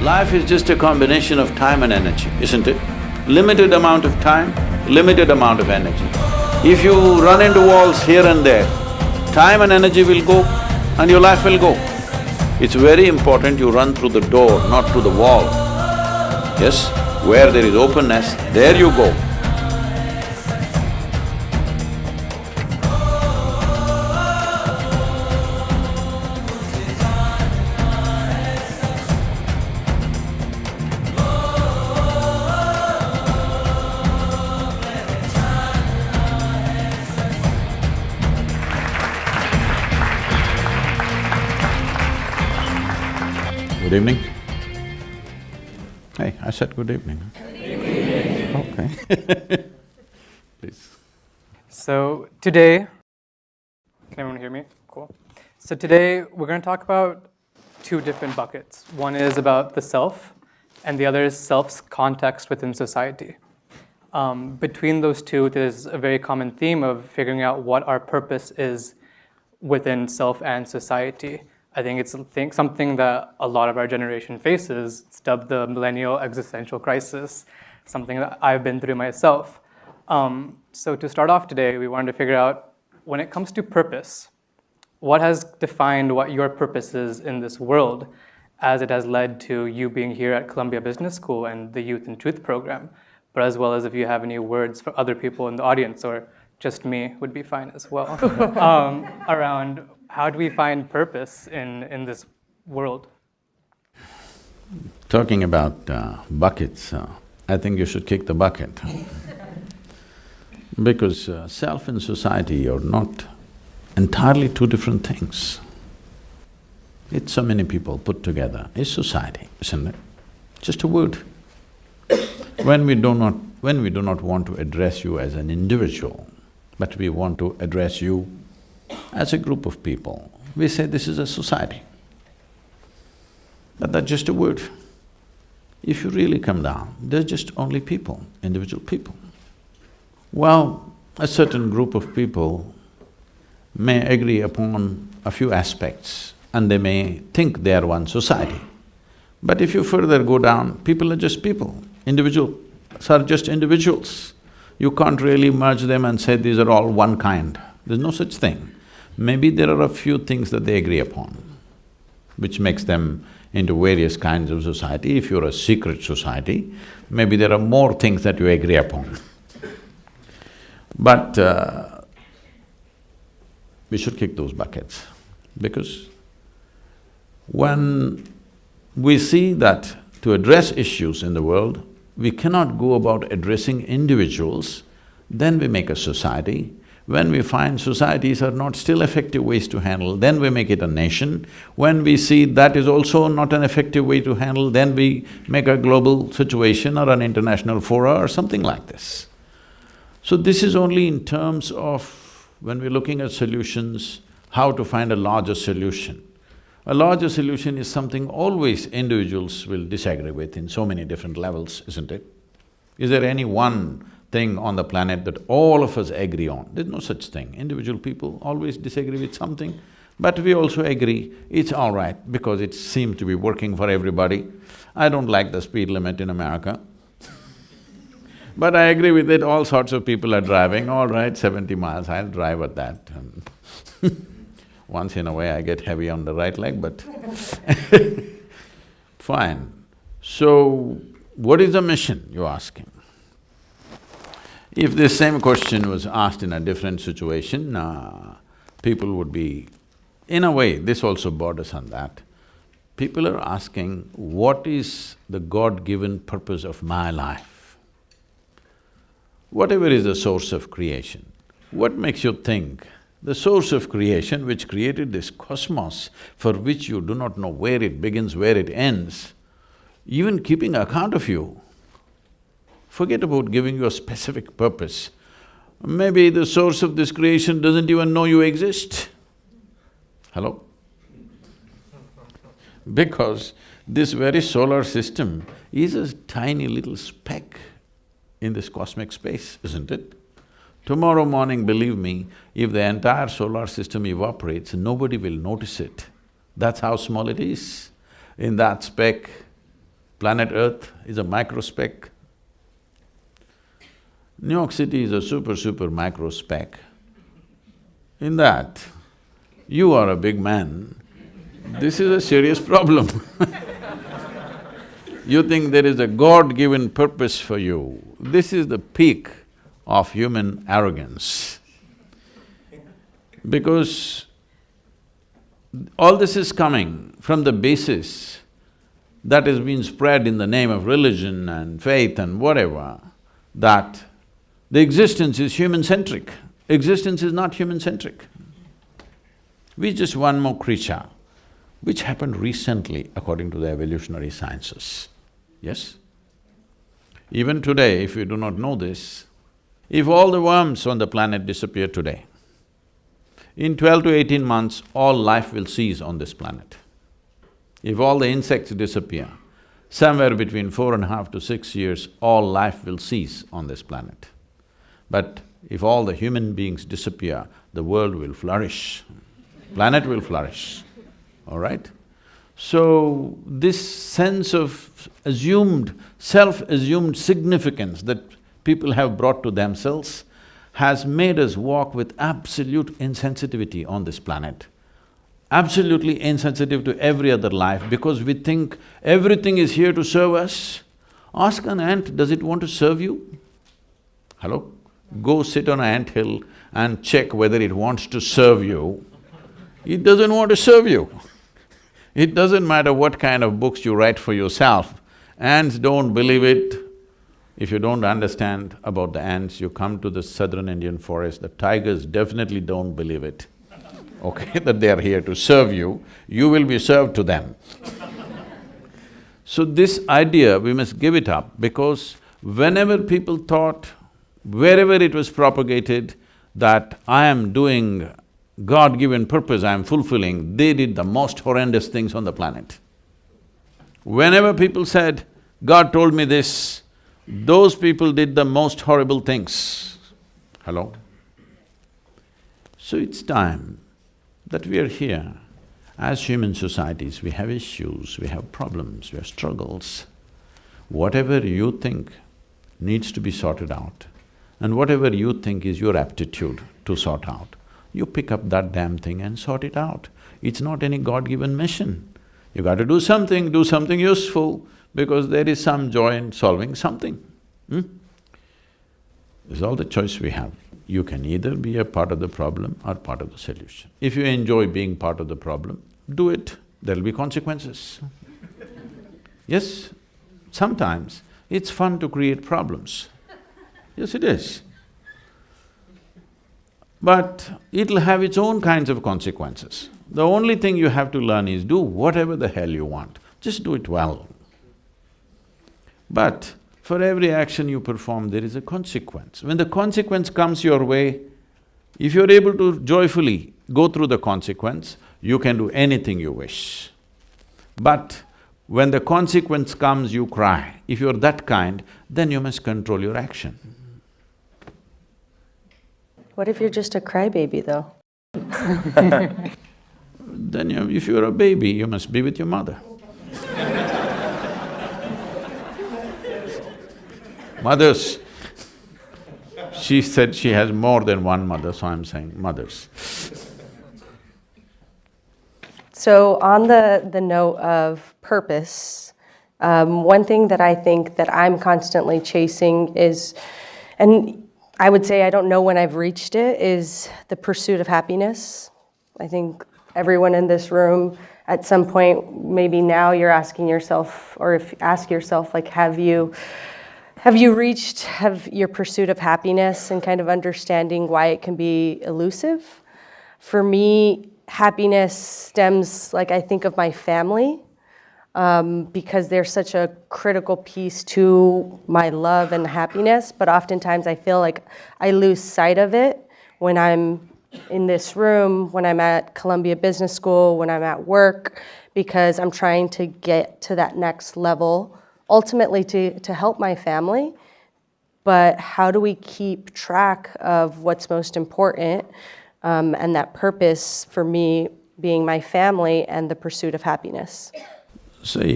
Life is just a combination of time and energy, isn't it? Limited amount of time, limited amount of energy. If you run into walls here and there, time and energy will go and your life will go. It's very important you run through the door, not through the wall. Yes, where there is openness, there you go. Good evening. Hey, I said good evening. Good evening. Okay. Please. So today, can everyone hear me? Cool. So today we're going to talk about two different buckets. One is about the self, and the other is self's context within society. Between those two, there's a very common theme of figuring out what our purpose is within self and society. I think it's something that a lot of our generation faces. It's dubbed the millennial existential crisis, something that I've been through myself. So to start off today, we wanted to figure out, when it comes to purpose, what has defined what your purpose is in this world, as it has led to you being here at Columbia Business School and the Youth and Truth program, but as well as if you have any words for other people in the audience, or just me would be fine as well, around how do we find purpose in this world? Talking about buckets, I think you should kick the bucket. Because self and society are not entirely two different things. It's so many people put together, it's society, isn't it? Just a word. When we do not want to address you as an individual, but we want to address you as a group of people, we say this is a society. But that's just a word. If you really come down, they're just only people, individual people. Well, a certain group of people may agree upon a few aspects and they may think they are one society. But if you further go down, people are just people, individuals are just individuals. You can't really merge them and say these are all one kind. There's no such thing. Maybe there are a few things that they agree upon, which makes them into various kinds of society. If you're a secret society, maybe there are more things that you agree upon. But we should kick those buckets, because when we see that to address issues in the world, we cannot go about addressing individuals, then we make a society. When we find societies are not still effective ways to handle, then we make it a nation. When we see that is also not an effective way to handle, then we make a global situation or an international fora or something like this. So this is only in terms of when we're looking at solutions, how to find a larger solution. A larger solution is something always individuals will disagree with in so many different levels, isn't it? Is there any one thing on the planet that all of us agree on? There's no such thing. Individual people always disagree with something, but we also agree it's all right because it seems to be working for everybody. I don't like the speed limit in America, but I agree with it, all sorts of people are driving, all right, 70 miles, I'll drive at that. Once in a way I get heavy on the right leg, but fine. So, what is the mission, you're asking? If this same question was asked in a different situation, people would be… In a way, this also borders on that. People are asking, what is the God-given purpose of my life? Whatever is the source of creation, what makes you think the source of creation which created this cosmos, for which you do not know where it begins, where it ends, even keeping account of you, forget about giving you a specific purpose. Maybe the source of this creation doesn't even know you exist. Hello? Because this very solar system is a tiny little speck in this cosmic space, isn't it? Tomorrow morning, believe me, if the entire solar system evaporates, nobody will notice it. That's how small it is. In that speck, Planet Earth is a microspeck. New York City is a super microspeck. In that, you are a big man, this is a serious problem. You think there is a God-given purpose for you, this is the peak of human arrogance. Because all this is coming from the basis that has been spread in the name of religion and faith and whatever, that the existence is human-centric. Existence is not human-centric. We're just one more creature, which happened recently according to the evolutionary sciences, yes? Even today, if you do not know this, if all the worms on the planet disappear today, in 12 to 18 months, all life will cease on this planet. If all the insects disappear, somewhere between 4.5 to 6 years, all life will cease on this planet. But if all the human beings disappear, the world will flourish, planet will flourish, all right? So, this sense of assumed, self-assumed significance that people have brought to themselves has made us walk with absolute insensitivity on this planet. Absolutely insensitive to every other life because we think everything is here to serve us. Ask an ant, does it want to serve you? Hello? Go sit on an anthill and check whether it wants to serve you. It doesn't want to serve you. It doesn't matter what kind of books you write for yourself, ants don't believe it. If you don't understand about the ants, you come to the southern Indian forest, the tigers definitely don't believe it, okay, that they are here to serve you, you will be served to them. So this idea, we must give it up because whenever people thought, wherever it was propagated, that I am doing God-given purpose, I am fulfilling, they did the most horrendous things on the planet. Whenever people said, God told me this, those people did the most horrible things. Hello? So it's time that we are here. As human societies, we have issues, we have problems, we have struggles. Whatever you think needs to be sorted out, and whatever you think is your aptitude to sort out, you pick up that damn thing and sort it out. It's not any God-given mission. You got to do something useful, because there is some joy in solving something. This is all the choice we have. You can either be a part of the problem or part of the solution. If you enjoy being part of the problem, do it, there'll be consequences. Yes, sometimes it's fun to create problems. Yes, it is. But it'll have its own kinds of consequences. The only thing you have to learn is do whatever the hell you want, just do it well. But for every action you perform, there is a consequence. When the consequence comes your way, if you're able to joyfully go through the consequence, you can do anything you wish. But when the consequence comes, you cry. If you're that kind, then you must control your action. What if you're just a crybaby, though? Then if you're a baby, you must be with your mother. Mothers, she said she has more than one mother, so I'm saying mothers. So on the note of purpose, one thing that I think that I'm constantly chasing is, and I would say I don't know when I've reached it, is the pursuit of happiness. I think everyone in this room, at some point, maybe now you're asking yourself, or if ask yourself, like, have you reached your pursuit of happiness and kind of understanding why it can be elusive? For me, happiness stems, like, I think of my family, because they're such a critical piece to my love and happiness, but oftentimes I feel like I lose sight of it when I'm in this room, when I'm at Columbia Business School, when I'm at work, because I'm trying to get to that next level, ultimately to help my family. But how do we keep track of what's most important, and that purpose for me being my family and the pursuit of happiness? Say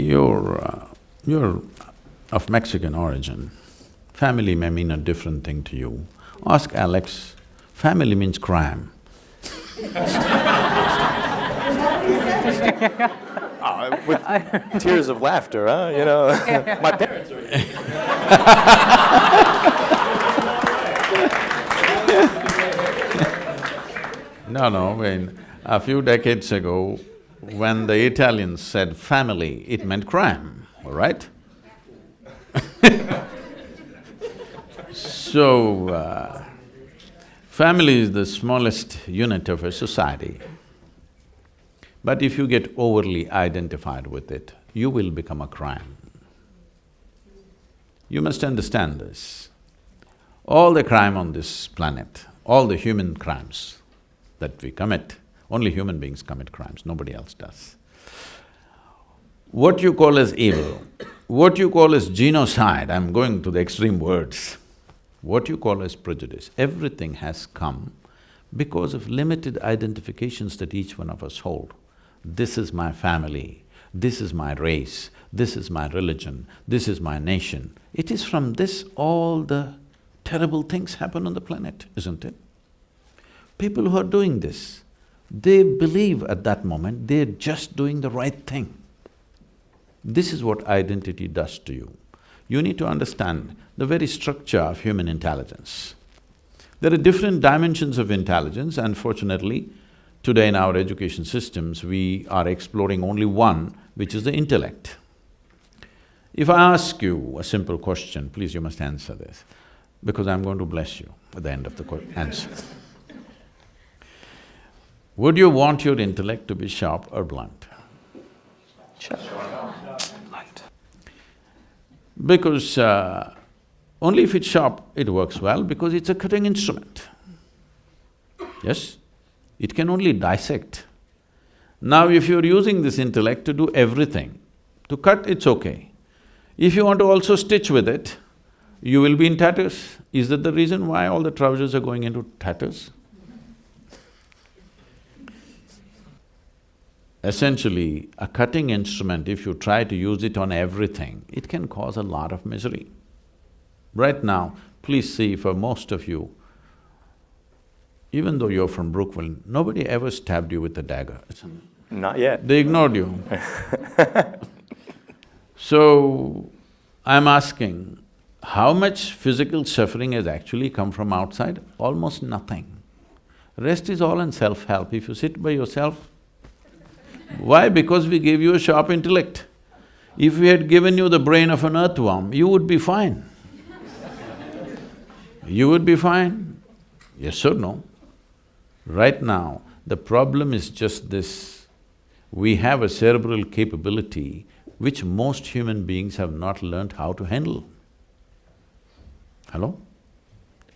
You're of Mexican origin. Family may mean a different thing to you. Ask Alex, family means crime. With tears of laughter, huh? You know, my parents are… No, when a few decades ago, when the Italians said family, it meant crime, all right? So, family is the smallest unit of a society. But if you get overly identified with it, you will become a crime. You must understand this. All the crime on this planet, all the human crimes that we commit, only human beings commit crimes, nobody else does. What you call as evil, what you call as genocide, I'm going to the extreme words, what you call as prejudice, everything has come because of limited identifications that each one of us hold. This is my family, this is my race, this is my religion, this is my nation. It is from this all the terrible things happen on the planet, isn't it? People who are doing this, they believe at that moment they're just doing the right thing. This is what identity does to you. You need to understand the very structure of human intelligence. There are different dimensions of intelligence. Unfortunately, today in our education systems, we are exploring only one, which is the intellect. If I ask you a simple question, please you must answer this, because I'm going to bless you at the end of the answer. Would you want your intellect to be sharp or blunt? Sure. Blunt. Because only if it's sharp, it works well, because it's a cutting instrument. Yes? It can only dissect. Now if you're using this intellect to do everything, to cut, it's okay. If you want to also stitch with it, you will be in tatters. Is that the reason why all the trousers are going into tatters? Essentially, a cutting instrument, if you try to use it on everything, it can cause a lot of misery. Right now, please see, for most of you, even though you're from Brooklyn, nobody ever stabbed you with a dagger. Not yet. They ignored you. So, I'm asking, how much physical suffering has actually come from outside? Almost nothing. Rest is all in self-help. If you sit by yourself, why? Because we gave you a sharp intellect. If we had given you the brain of an earthworm, you would be fine. You would be fine. Yes or no? Right now, the problem is just this. We have a cerebral capability which most human beings have not learned how to handle. Hello?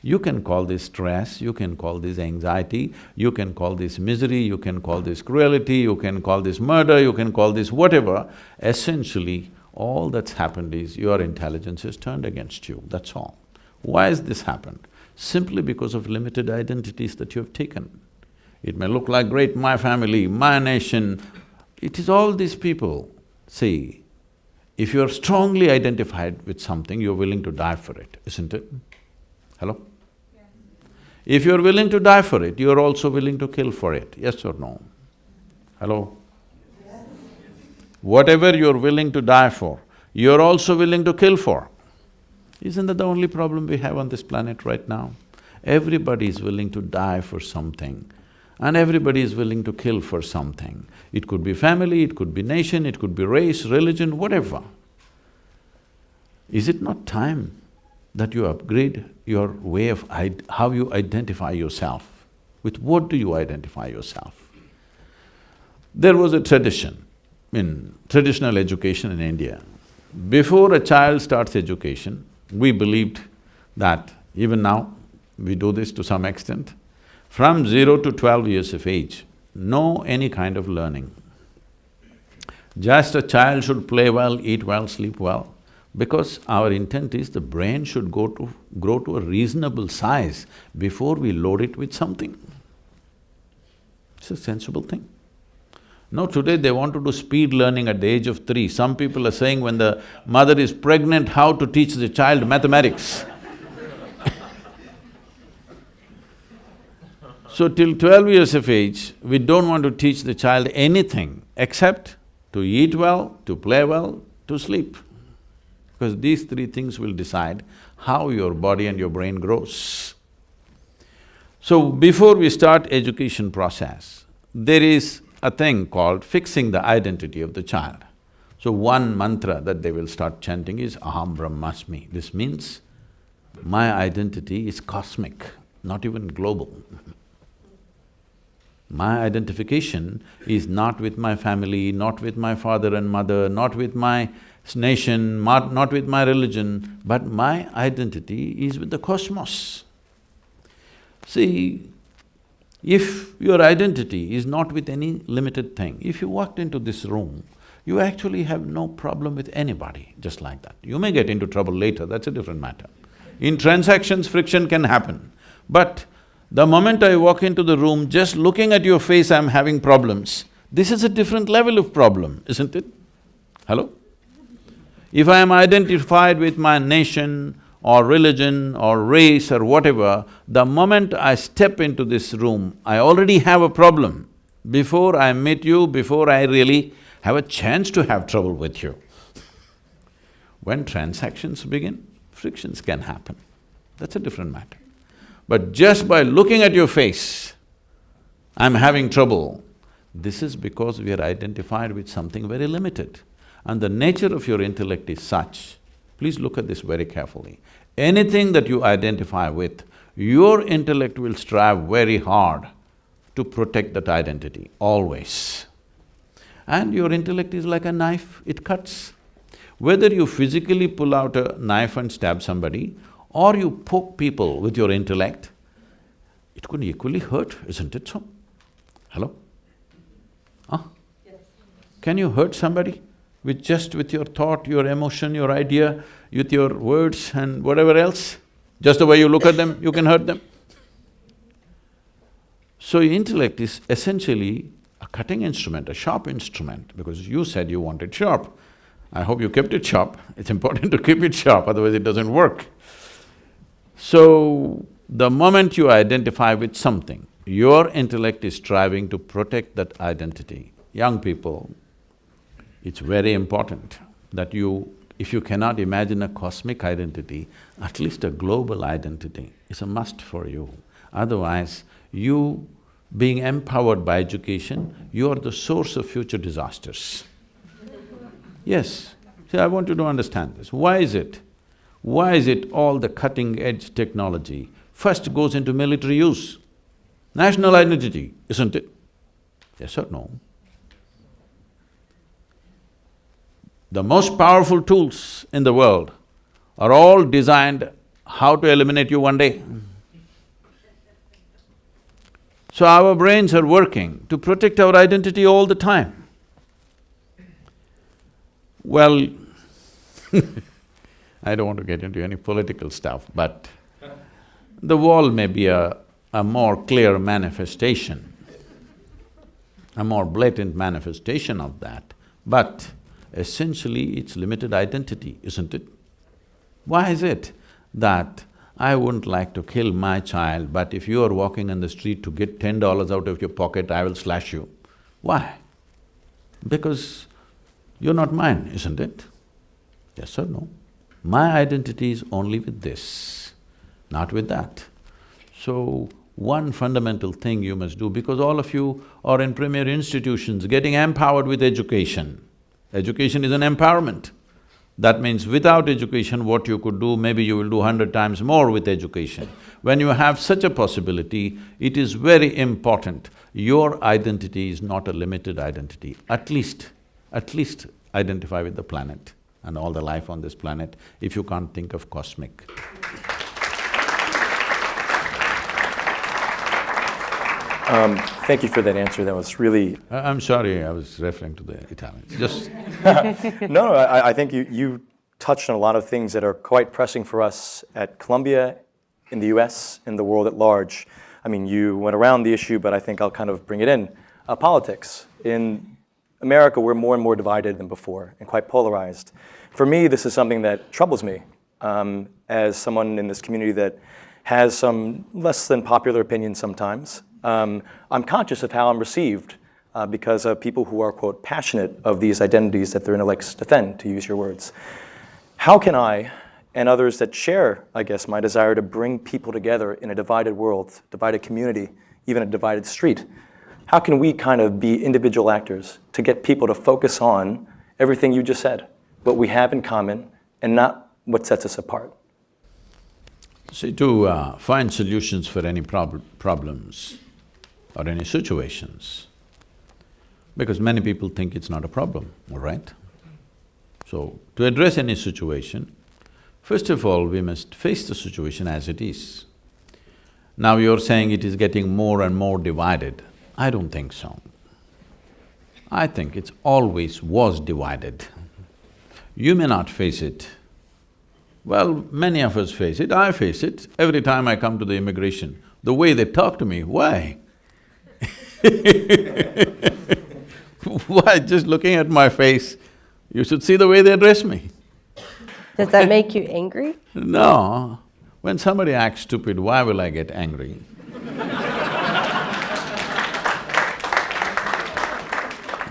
You can call this stress, you can call this anxiety, you can call this misery, you can call this cruelty, you can call this murder, you can call this whatever. Essentially, all that's happened is your intelligence has turned against you, that's all. Why has this happened? Simply because of limited identities that you have taken. It may look like great, my family, my nation, it is all these people. See, if you're strongly identified with something, you're willing to die for it, isn't it? Hello? Yes. If you're willing to die for it, you're also willing to kill for it, yes or no? Hello? Yes. Whatever you're willing to die for, you're also willing to kill for. Isn't that the only problem we have on this planet right now? Everybody is willing to die for something, and everybody is willing to kill for something. It could be family, it could be nation, it could be race, religion, whatever. Is it not time that you upgrade your way of how you identify yourself? With what do you identify yourself? There was a tradition in traditional education in India. Before a child starts education, we believed that, even now, we do this to some extent, from 0 to 12 years of age, no any kind of learning. Just a child should play well, eat well, sleep well, because our intent is the brain should grow to a reasonable size before we load it with something. It's a sensible thing. No, today they want to do speed learning at the age of 3. Some people are saying when the mother is pregnant, how to teach the child mathematics. So till 12 years of age, we don't want to teach the child anything except to eat well, to play well, to sleep. Because these 3 things will decide how your body and your brain grows. So before we start education process, there is a thing called fixing the identity of the child. So one mantra that they will start chanting is Aham Brahmasmi. This means my identity is cosmic, not even global. My identification is not with my family, not with my father and mother, not with my nation, not with my religion, but my identity is with the cosmos. See, if your identity is not with any limited thing, if you walked into this room, you actually have no problem with anybody, just like that. You may get into trouble later, that's a different matter. In transactions, friction can happen, but the moment I walk into the room, just looking at your face, I'm having problems. This is a different level of problem, isn't it? Hello? If I am identified with my nation or religion or race or whatever, the moment I step into this room, I already have a problem. Before I meet you, before I really have a chance to have trouble with you. When transactions begin, frictions can happen. That's a different matter. But just by looking at your face, I'm having trouble. This is because we are identified with something very limited. And the nature of your intellect is such, please look at this very carefully. Anything that you identify with, your intellect will strive very hard to protect that identity, always. And your intellect is like a knife, it cuts. Whether you physically pull out a knife and stab somebody, or you poke people with your intellect, it could equally hurt, isn't it so? Hello? Huh? Yes. Can you hurt somebody with your thought, your emotion, your idea, with your words and whatever else? Just the way you look at them, you can hurt them. So intellect is essentially a cutting instrument, a sharp instrument, because you said you wanted sharp. I hope you kept it sharp. It's important to keep it sharp, otherwise it doesn't work. So, the moment you identify with something, your intellect is striving to protect that identity. Young people, it's very important that if you cannot imagine a cosmic identity, at least a global identity is a must for you. Otherwise, you being empowered by education, you are the source of future disasters. Yes, see, I want you to understand this. Why is it? Why is it all the cutting-edge technology first goes into military use? National identity, isn't it? Yes or no? The most powerful tools in the world are all designed how to eliminate you one day. So our brains are working to protect our identity all the time. Well, I don't want to get into any political stuff, but the wall may be a more clear manifestation, a more blatant manifestation of that, but essentially it's limited identity, isn't it? Why is it that I wouldn't like to kill my child, but if you are walking on the street to get $10 out of your pocket, I will slash you? Why? Because you're not mine, isn't it? Yes or no? My identity is only with this, not with that. So, one fundamental thing you must do, because all of you are in premier institutions getting empowered with education. Education is an empowerment. That means without education, what you could do, maybe you will do 100 times more with education. When you have such a possibility, it is very important. Your identity is not a limited identity. At least identify with the planet and all the life on this planet, if you can't think of cosmic. Thank you for that answer. That was really… I'm sorry, I was referring to the Italians, just… No, I think you touched on a lot of things that are quite pressing for us at Columbia, in the US, in the world at large. I mean, you went around the issue, but I think I'll kind of bring it in. Politics. In America, we're more and more divided than before and quite polarized. For me, this is something that troubles me as someone in this community that has some less than popular opinions sometimes. I'm conscious of how I'm received because of people who are, quote, passionate of these identities that their intellects defend, to use your words. How can I, and others that share, I guess, my desire to bring people together in a divided world, divided community, even a divided street, how can we kind of be individual actors to get people to focus on everything you just said, what we have in common, and not what sets us apart? See, to find solutions for any problems or any situations, because many people think it's not a problem, all right? So, to address any situation, first of all, we must face the situation as it is. Now you're saying it is getting more and more divided. I don't think so. I think it's always was divided. You may not face it. Well, many of us face it, I face it. Every time I come to the immigration, the way they talk to me, why? Why? Just looking at my face, you should see the way they address me. Does that make you angry? No. When somebody acts stupid, why will I get angry?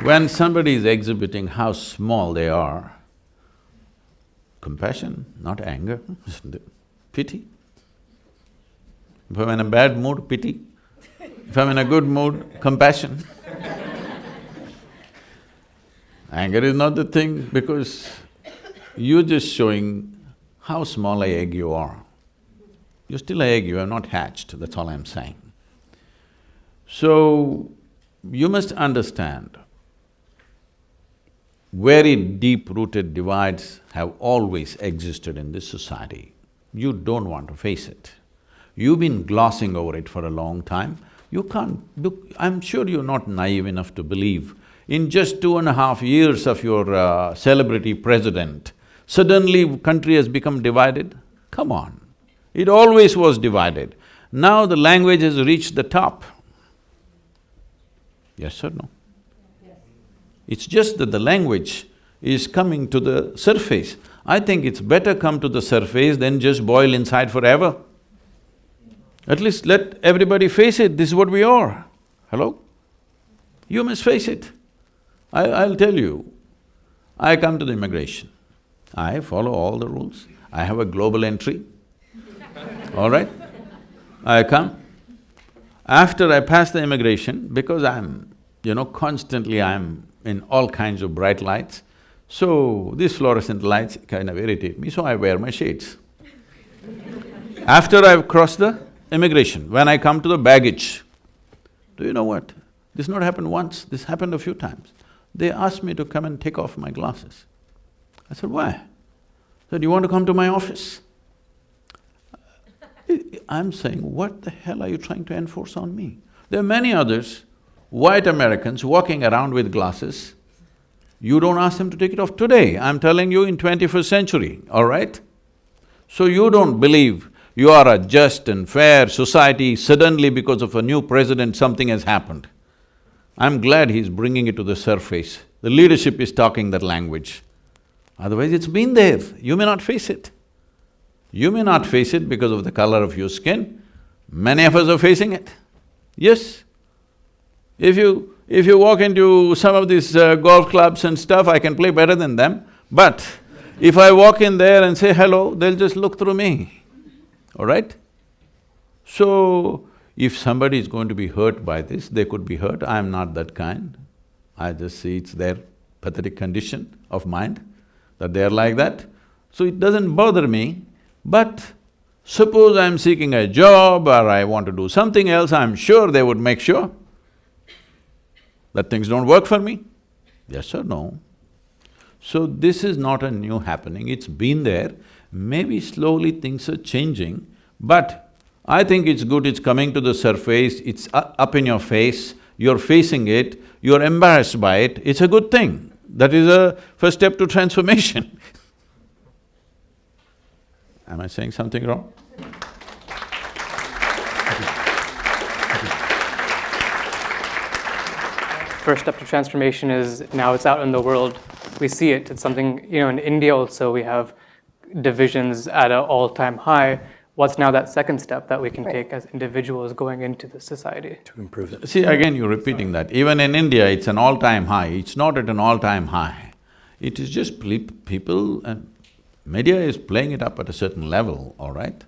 When somebody is exhibiting how small they are, compassion, not anger, pity. If I'm in a bad mood, pity. If I'm in a good mood, compassion. Anger is not the thing because you're just showing how small an egg you are. You're still an egg, you are not hatched, that's all I'm saying. So, you must understand, very deep-rooted divides have always existed in this society. You don't want to face it. You've been glossing over it for a long time. You can't… look, I'm sure you're not naive enough to believe in just 2.5 years of your celebrity president, suddenly country has become divided? Come on, it always was divided. Now the language has reached the top. Yes or no? It's just that the language is coming to the surface. I think it's better come to the surface than just boil inside forever. At least let everybody face it, this is what we are. Hello? You must face it. I'll tell you, I come to the immigration, I follow all the rules, I have a global entry, all right? I come. After I pass the immigration, because constantly I'm in all kinds of bright lights, so these fluorescent lights kind of irritate me, so I wear my shades. After I've crossed the immigration, when I come to the baggage, do you know what? This not happened once, this happened a few times. They asked me to come and take off my glasses. I said, why? They said, you want to come to my office? I'm saying, what the hell are you trying to enforce on me? There are many others, white Americans walking around with glasses. You don't ask them to take it off today, I'm telling you in 21st century, all right? So you don't believe you are a just and fair society, suddenly because of a new president something has happened. I'm glad he's bringing it to the surface. The leadership is talking that language. Otherwise it's been there, you may not face it. You may not face it because of the color of your skin, many of us are facing it. Yes. If you walk into some of these golf clubs and stuff, I can play better than them, but if I walk in there and say hello, they'll just look through me, all right? So, if somebody is going to be hurt by this, they could be hurt, I'm not that kind. I just see it's their pathetic condition of mind, that they're like that. So it doesn't bother me, but suppose I'm seeking a job or I want to do something else, I'm sure they would make sure that things don't work for me. Yes or no? So this is not a new happening, it's been there. Maybe slowly things are changing, but I think it's good, it's coming to the surface, it's up in your face, you're facing it, you're embarrassed by it, it's a good thing. That is a first step to transformation. Am I saying something wrong? first step to transformation is now it's out in the world. We see it. It's something, in India also we have divisions at an all-time high. What's now that second step that we can take as individuals going into the society? To improve it. See, again, you're repeating that. Even in India, it's an all-time high. It's not at an all-time high. It is just people and media is playing it up at a certain level, all right?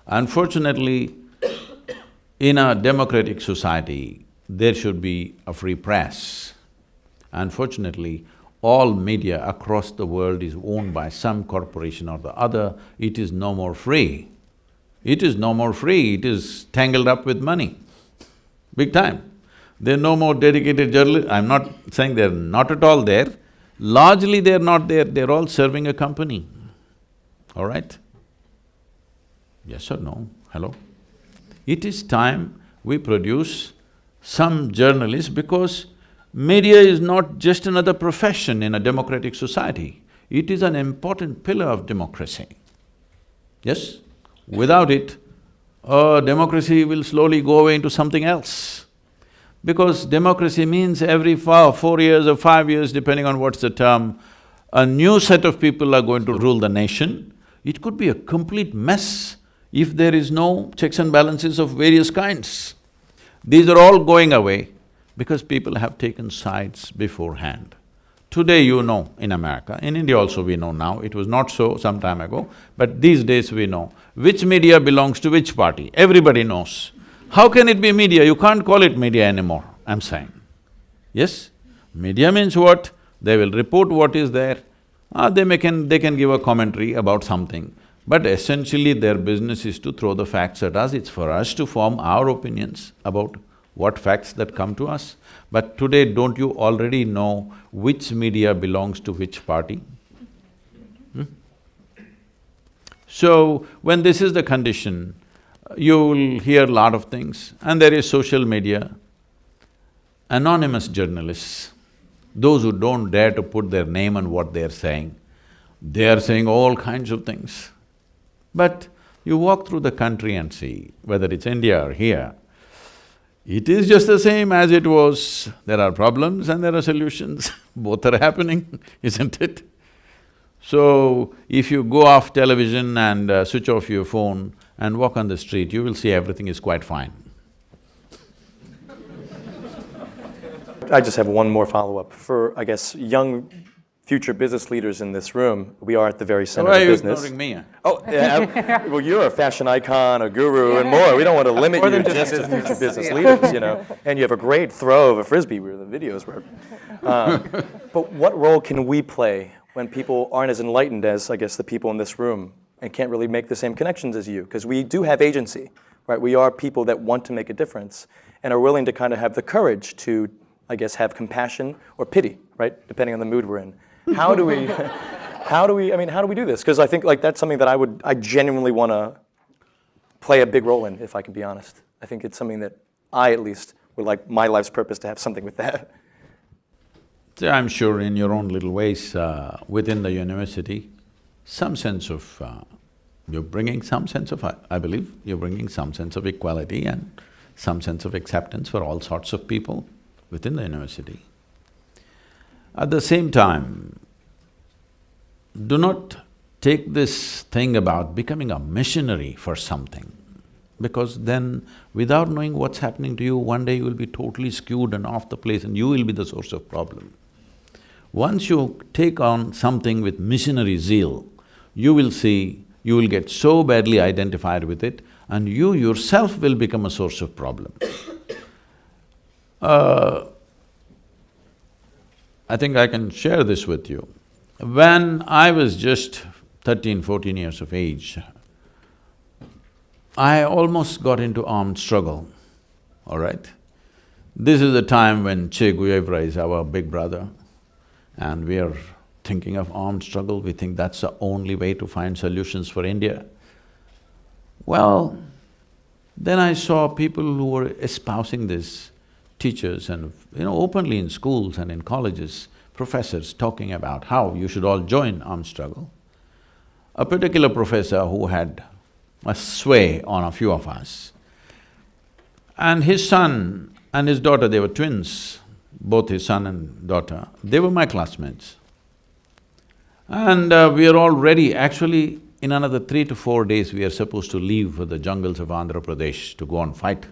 Unfortunately, in a democratic society, there should be a free press. Unfortunately, all media across the world is owned by some corporation or the other. It is no more free. It is no more free, it is tangled up with money, big time. There are no more dedicated journalists. I'm not saying they're not at all there. Largely they're not there, they're all serving a company, all right? Yes or no? Hello? It is time we produce some journalists because media is not just another profession in a democratic society. It is an important pillar of democracy. Yes? Without it, democracy will slowly go away into something else. Because democracy means every 4 years or 5 years, depending on what's the term, a new set of people are going to rule the nation. It could be a complete mess if there is no checks and balances of various kinds. These are all going away because people have taken sides beforehand. Today you know in America, in India also we know now, it was not so some time ago, but these days we know which media belongs to which party, everybody knows. How can it be media? You can't call it media anymore, I'm saying. Yes? Media means what? They will report what is there, they can give a commentary about something, but essentially their business is to throw the facts at us, it's for us to form our opinions about what facts that come to us. But today, don't you already know which media belongs to which party? So, when this is the condition, you will hear a lot of things, and there is social media, anonymous journalists, those who don't dare to put their name on what they're saying, they are saying all kinds of things. But you walk through the country and see, whether it's India or here, it is just the same as it was. There are problems and there are solutions, both are happening, isn't it? So, if you go off television and switch off your phone and walk on the street, you will see everything is quite fine. I just have one more follow-up. For, I guess, young future business leaders in this room, we are at the very center of business. Why are you ignoring me? Oh, yeah, well, you're a fashion icon, a guru, and more. We don't want to limit you just to future business leaders, And you have a great throw of a Frisbee where the videos were. But what role can we play when people aren't as enlightened as, I guess, the people in this room and can't really make the same connections as you? Because we do have agency, right? We are people that want to make a difference and are willing to kind of have the courage to, I guess, have compassion or pity, right? Depending on the mood we're in. How do we do this? Because I think that's something that I genuinely want to play a big role in, if I can be honest. I think it's something that I, at least, would like my life's purpose to have something with that. See, I'm sure in your own little ways, within the university, some sense of… you're bringing some sense of… I believe you're bringing some sense of equality and some sense of acceptance for all sorts of people within the university. At the same time, do not take this thing about becoming a missionary for something, because then without knowing what's happening to you, one day you will be totally skewed and off the place and you will be the source of problem. Once you take on something with missionary zeal, you will see, you will get so badly identified with it and you yourself will become a source of problem. I think I can share this with you. When I was just 13, 14 years of age, I almost got into armed struggle, all right? This is the time when Che Guevara is our big brother and we are thinking of armed struggle, we think that's the only way to find solutions for India. Well, then I saw people who were espousing this, teachers and openly in schools and in colleges, professors talking about how you should all join armed struggle. A particular professor who had a sway on a few of us, and his son and his daughter, they were twins, both his son and daughter, they were my classmates. And we are all ready. Actually, in another 3 to 4 days, we are supposed to leave for the jungles of Andhra Pradesh to go and fight.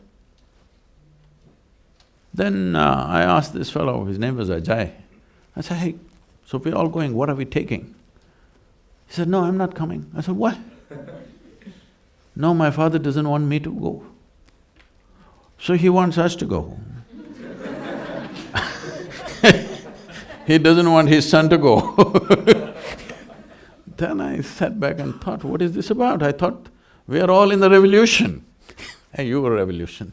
Then I asked this fellow, his name was Ajay, I said, hey, so we're all going, what are we taking? He said, no, I'm not coming. I said, why? No, my father doesn't want me to go. So he wants us to go. He doesn't want his son to go. Then I sat back and thought, what is this about? I thought, we are all in the revolution. Hey, you were revolution.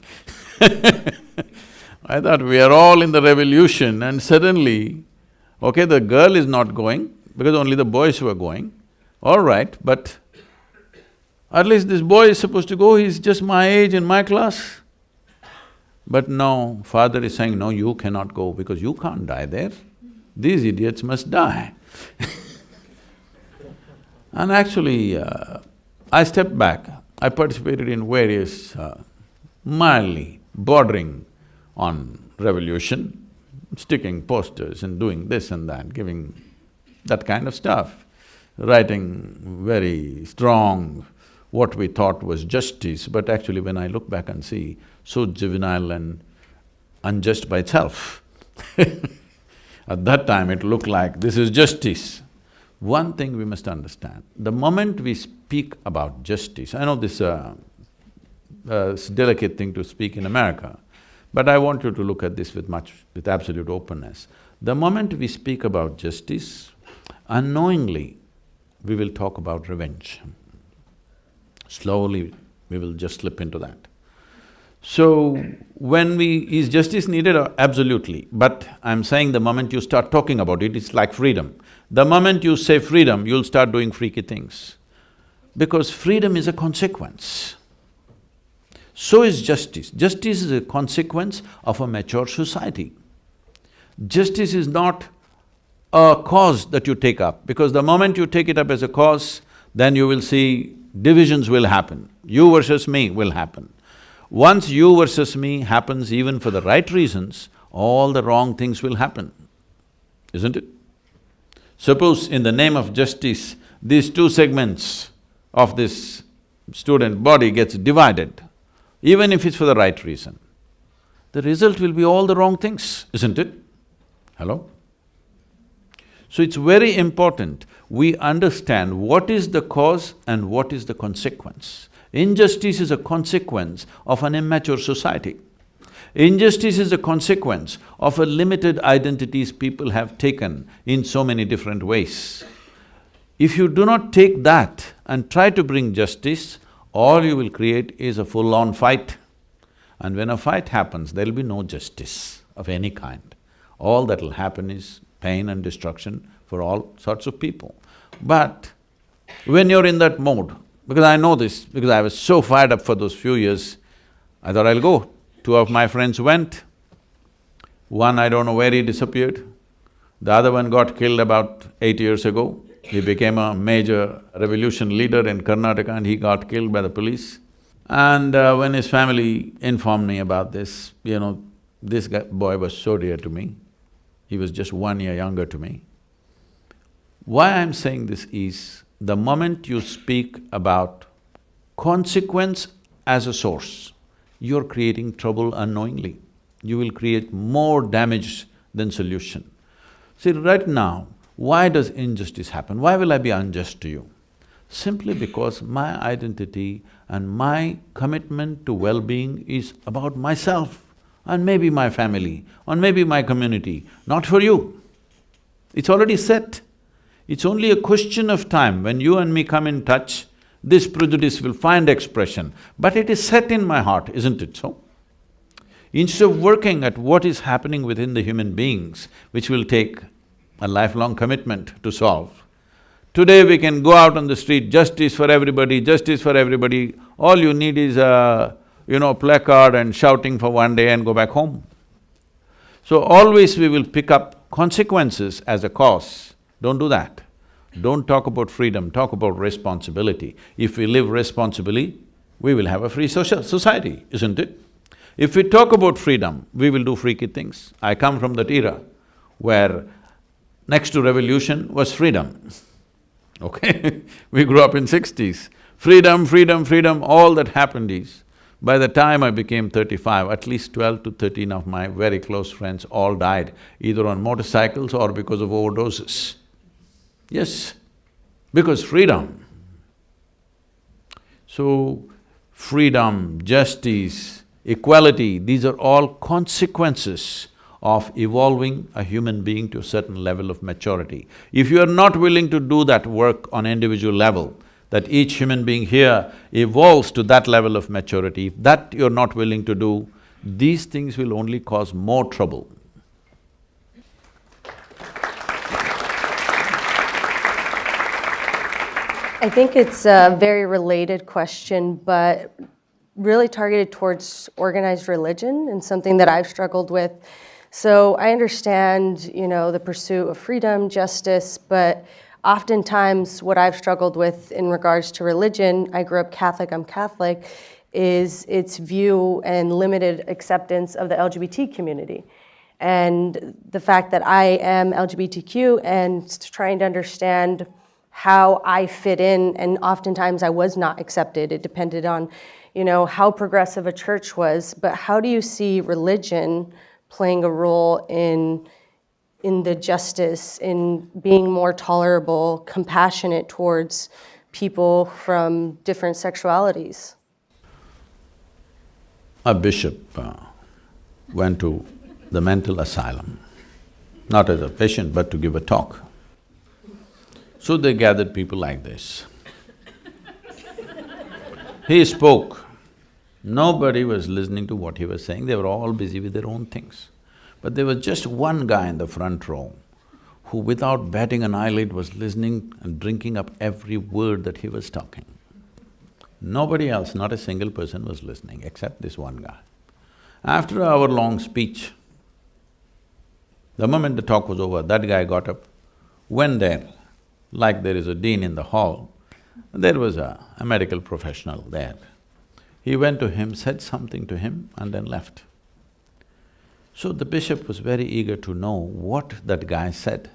I thought we are all in the revolution and suddenly, okay, the girl is not going because only the boys were going, all right, but at least this boy is supposed to go, he's just my age in my class. But no, father is saying, no, you cannot go because you can't die there. These idiots must die. And actually, I stepped back. I participated in various mildly bordering on revolution, sticking posters and doing this and that, giving that kind of stuff, writing very strong what we thought was justice, but actually when I look back and see, so juvenile and unjust by itself. At that time it looked like this is justice. One thing we must understand, the moment we speak about justice, I know this is a delicate thing to speak in America, but I want you to look at this with absolute openness. The moment we speak about justice, unknowingly we will talk about revenge. Slowly we will just slip into that. So, is justice needed? Absolutely. But I'm saying the moment you start talking about it, it's like freedom. The moment you say freedom, you'll start doing freaky things. Because freedom is a consequence. So is justice. Justice is a consequence of a mature society. Justice is not a cause that you take up, because the moment you take it up as a cause, then you will see divisions will happen. You versus me will happen. Once you versus me happens even for the right reasons, all the wrong things will happen, isn't it? Suppose in the name of justice, these two segments of this student body gets divided, even if it's for the right reason, the result will be all the wrong things, isn't it? Hello? So it's very important we understand what is the cause and what is the consequence. Injustice is a consequence of an immature society. Injustice is a consequence of a limited identities people have taken in so many different ways. If you do not take that and try to bring justice, all you will create is a full-on fight. And when a fight happens, there'll be no justice of any kind. All that'll happen is pain and destruction for all sorts of people. But when you're in that mode, because I know this, because I was so fired up for those few years, I thought I'll go. Two of my friends went. One, I don't know where he disappeared. The other one got killed about 8 years ago. He became a major revolution leader in Karnataka and he got killed by the police. And when his family informed me about this, this boy was so dear to me. He was just 1 year younger to me. Why I'm saying this is, the moment you speak about consequence as a source, you're creating trouble unknowingly. You will create more damage than solution. See, right now, why does injustice happen? Why will I be unjust to you? Simply because my identity and my commitment to well-being is about myself and maybe my family, or maybe my community, not for you. It's already set. It's only a question of time when you and me come in touch, this prejudice will find expression, but it is set in my heart, isn't it so? Instead of working at what is happening within the human beings, which will take a lifelong commitment to solve, today we can go out on the street, justice for everybody, justice for everybody, all you need is a, placard and shouting for one day and go back home. So always we will pick up consequences as a cause. Don't do that. Don't talk about freedom, talk about responsibility. If we live responsibly, we will have a free social society, isn't it? If we talk about freedom, we will do freaky things. I come from that era where next to revolution was freedom, okay? We grew up in 60s. Freedom, freedom, freedom, all that happened is, by the time I became 35, at least 12 to 13 of my very close friends all died, either on motorcycles or because of overdoses. Yes, because freedom. So, freedom, justice, equality, these are all consequences of evolving a human being to a certain level of maturity. If you are not willing to do that work on individual level, that each human being here evolves to that level of maturity, if that you're not willing to do, these things will only cause more trouble. I think it's a very related question, but really targeted towards organized religion and something that I've struggled with. So I understand, the pursuit of freedom, justice, but oftentimes what I've struggled with in regards to religion, I grew up Catholic, I'm Catholic, is its view and limited acceptance of the LGBT community. And the fact that I am LGBTQ and trying to understand how I fit in, and oftentimes I was not accepted. It depended on, how progressive a church was, but how do you see religion playing a role in the justice, in being more tolerable, compassionate towards people from different sexualities? A bishop went to the mental asylum, not as a patient but to give a talk. So they gathered people like this. He spoke. Nobody was listening to what he was saying, they were all busy with their own things. But there was just one guy in the front row who without batting an eyelid was listening and drinking up every word that he was talking. Nobody else, not a single person was listening except this one guy. After an hour-long speech, the moment the talk was over, that guy got up, went there, like there is a dean in the hall, there was a medical professional there. He went to him, said something to him and then left. So the bishop was very eager to know what that guy said,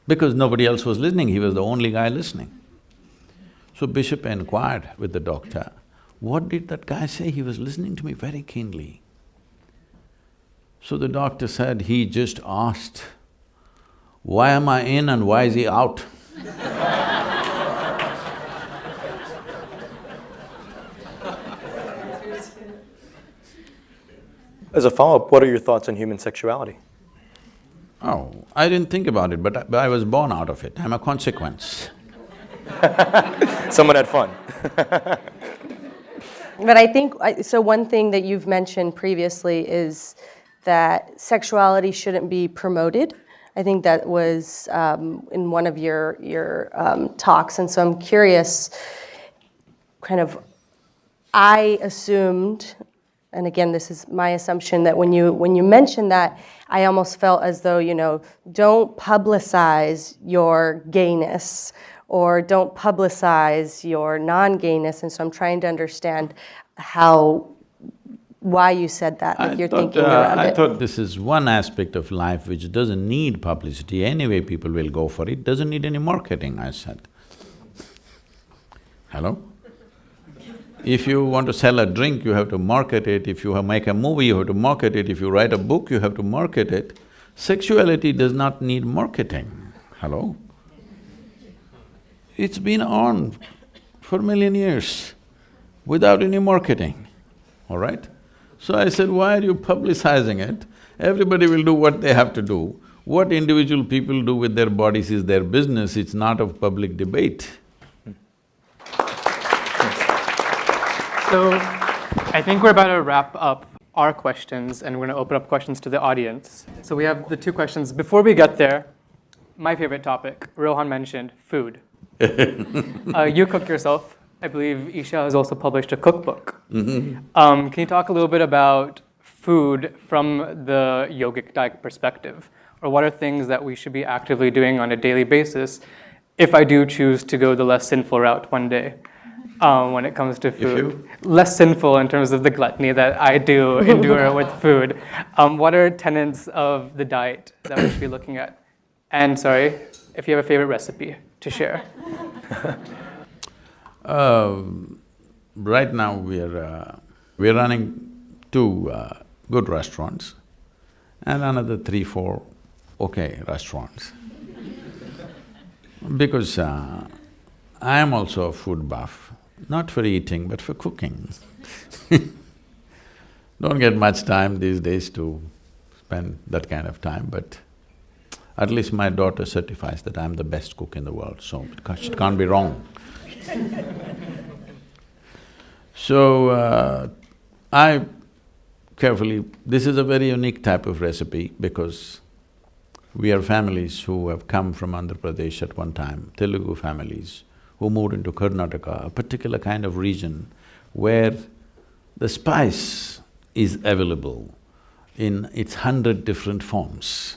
because nobody else was listening, he was the only guy listening. So bishop inquired with the doctor, what did that guy say? He was listening to me very keenly. So the doctor said, he just asked, why am I in and why is he out? As a follow-up, what are your thoughts on human sexuality? Oh, I didn't think about it, but I was born out of it. I'm a consequence. Someone had fun. But I think, so one thing that you've mentioned previously is that sexuality shouldn't be promoted. I think that was in one of your talks, and so I'm curious, I assumed, and again, this is my assumption, that when you mentioned that, I almost felt as though, don't publicize your gayness, or don't publicize your non-gayness, and so I'm trying to understand why you said that, like you're thinking around it. I thought this is one aspect of life which doesn't need publicity, anyway people will go for it, doesn't need any marketing, I said. Hello? If you want to sell a drink, you have to market it. If you make a movie, you have to market it. If you write a book, you have to market it. Sexuality does not need marketing. Hello? It's been on for a million years without any marketing, all right? So I said, why are you publicizing it? Everybody will do what they have to do. What individual people do with their bodies is their business, it's not of public debate. So, I think we're about to wrap up our questions and we're gonna open up questions to the audience. So we have the two questions. Before we get there, my favorite topic, Rohan mentioned food. You cook yourself. I believe Isha has also published a cookbook. Can you talk a little bit about food from the yogic diet perspective? Or what are things that we should be actively doing on a daily basis if I do choose to go the less sinful route one day? when it comes to food. you? Less sinful in terms of the gluttony that I do endure with food. What are tenets of the diet that we should be looking at? And sorry, if you have a favorite recipe to share. Right now we're running two good restaurants and another 3-4 okay restaurants. Because I am also a food buff, not for eating but for cooking. Don't get much time these days to spend that kind of time, but at least my daughter certifies that I'm the best cook in the world, so it can't be wrong. So, I carefully… This is a very unique type of recipe because we are families who have come from Andhra Pradesh at one time, Telugu families, who moved into Karnataka, a particular kind of region where the spice is available in its 100 different forms.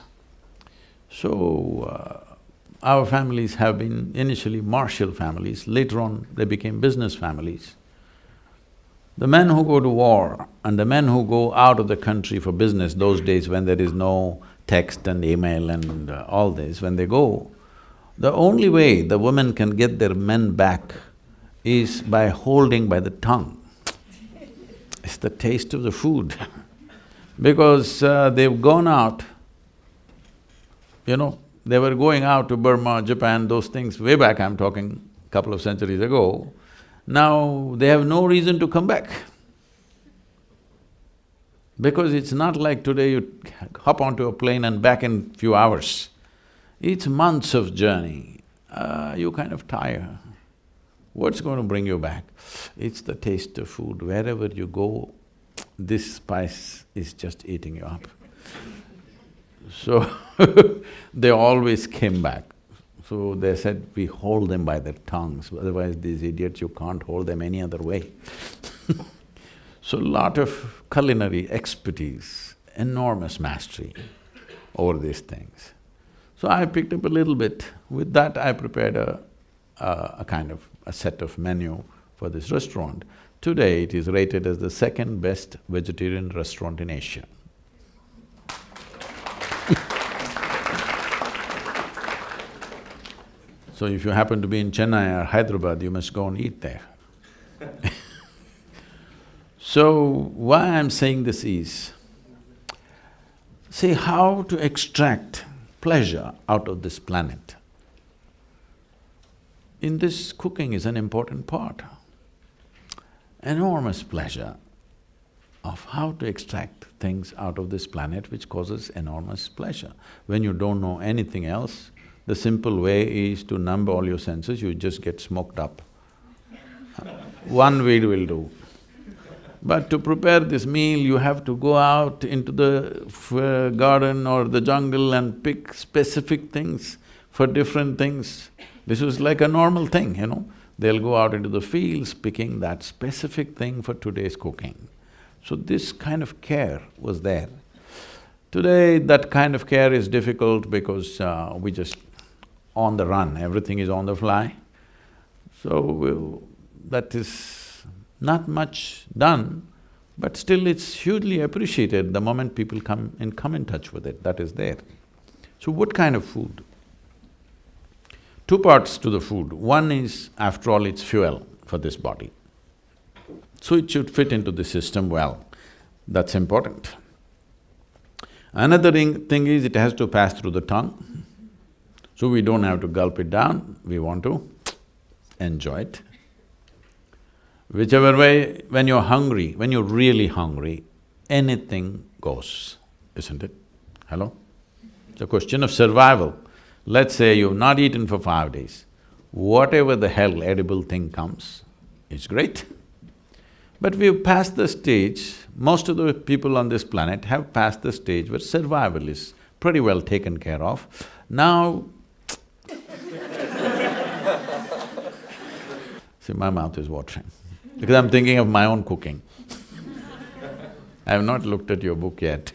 So, our families have been initially martial families, later on they became business families. The men who go to war and the men who go out of the country for business, those days when there is no text and email and all this, when they go, the only way the women can get their men back is by holding by the tongue. It's the taste of the food because they've gone out, you know, they were going out to Burma, Japan, those things way back, I'm talking a couple of centuries ago. Now they have no reason to come back. Because it's not like today you hop onto a plane and back in few hours. It's months of journey, you kind of tire. What's going to bring you back? It's the taste of food. Wherever you go, this spice is just eating you up. So they always came back. So they said, we hold them by their tongues, otherwise these idiots, you can't hold them any other way. So lot of culinary expertise, enormous mastery over these things. So I picked up a little bit. With that, I prepared a kind of a set of menu for this restaurant. Today, it is rated as the second best vegetarian restaurant in Asia. So if you happen to be in Chennai or Hyderabad, you must go and eat there. So, why I'm saying this is, see how to extract pleasure out of this planet. In this, cooking is an important part. Enormous pleasure of how to extract things out of this planet which causes enormous pleasure. When you don't know anything else, the simple way is to numb all your senses, you just get smoked up. One weed will do. But to prepare this meal, you have to go out into the garden or the jungle and pick specific things for different things. This is like a normal thing, you know. They'll go out into the fields picking that specific thing for today's cooking. So this kind of care was there. Today, that kind of care is difficult because we just on the run, everything is on the fly. So that is not much done, but still it's hugely appreciated the moment people come in touch with it, that is there. So what kind of food? Two parts to the food. One is, after all, it's fuel for this body. So it should fit into the system well, that's important. Another thing is, it has to pass through the tongue. So we don't have to gulp it down, we want to enjoy it. Whichever way, when you're hungry, when you're really hungry, anything goes, isn't it? Hello? It's a question of survival. Let's say you've not eaten for 5 days, whatever the hell edible thing comes, it's great. But we've passed the stage, most of the people on this planet have passed the stage where survival is pretty well taken care of. Now, see, my mouth is watering because I'm thinking of my own cooking. I have not looked at your book yet.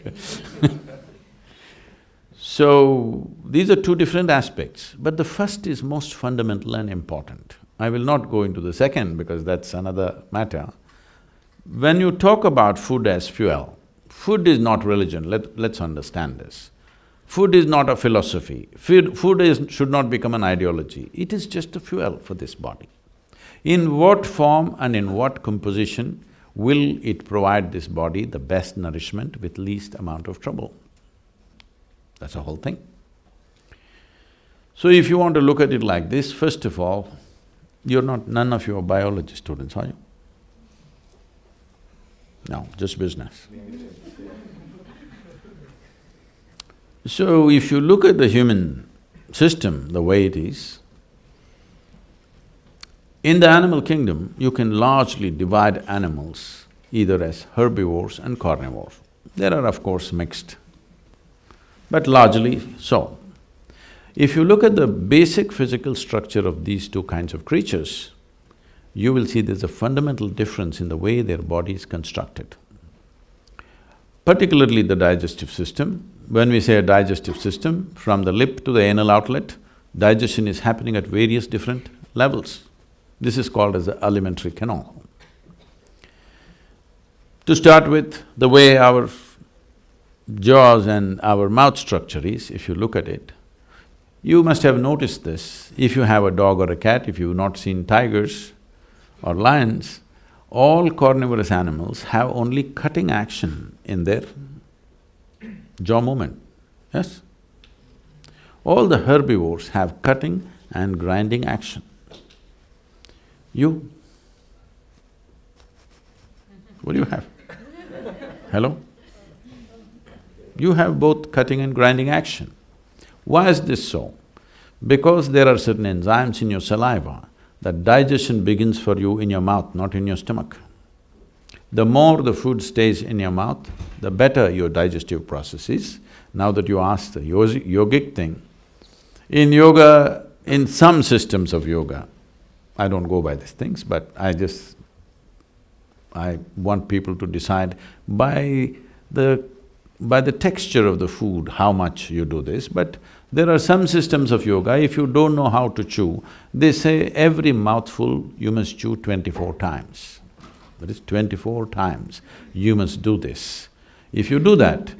So, these are two different aspects, but the first is most fundamental and important. I will not go into the second because that's another matter. When you talk about food as fuel, food is not religion, let's understand this. Food is not a philosophy, should not become an ideology, it is just a fuel for this body. In what form and in what composition will it provide this body the best nourishment with least amount of trouble? That's the whole thing. So if you want to look at it like this, first of all, none of you are biology students, are you? No, just business. So if you look at the human system the way it is, in the animal kingdom, you can largely divide animals either as herbivores and carnivores. There are of course mixed, but largely so. If you look at the basic physical structure of these two kinds of creatures, you will see there's a fundamental difference in the way their body is constructed. Particularly the digestive system. When we say a digestive system, from the lip to the anal outlet, digestion is happening at various different levels. This is called as the alimentary canal. To start with, the way our jaws and our mouth structure is, if you look at it, you must have noticed this. If you have a dog or a cat, if you've not seen tigers or lions, all carnivorous animals have only cutting action in their jaw movement, yes? All the herbivores have cutting and grinding action. You? What do you have? Hello? You have both cutting and grinding action. Why is this so? Because there are certain enzymes in your saliva that digestion begins for you in your mouth, not in your stomach. The more the food stays in your mouth, the better your digestive process is. Now that you asked the yogic thing, in yoga, in some systems of yoga, I don't go by these things, but I want people to decide by the texture of the food, how much you do this, but there are some systems of yoga, if you don't know how to chew, they say every mouthful you must chew 24 times. That is 24 times you must do this. If you do that,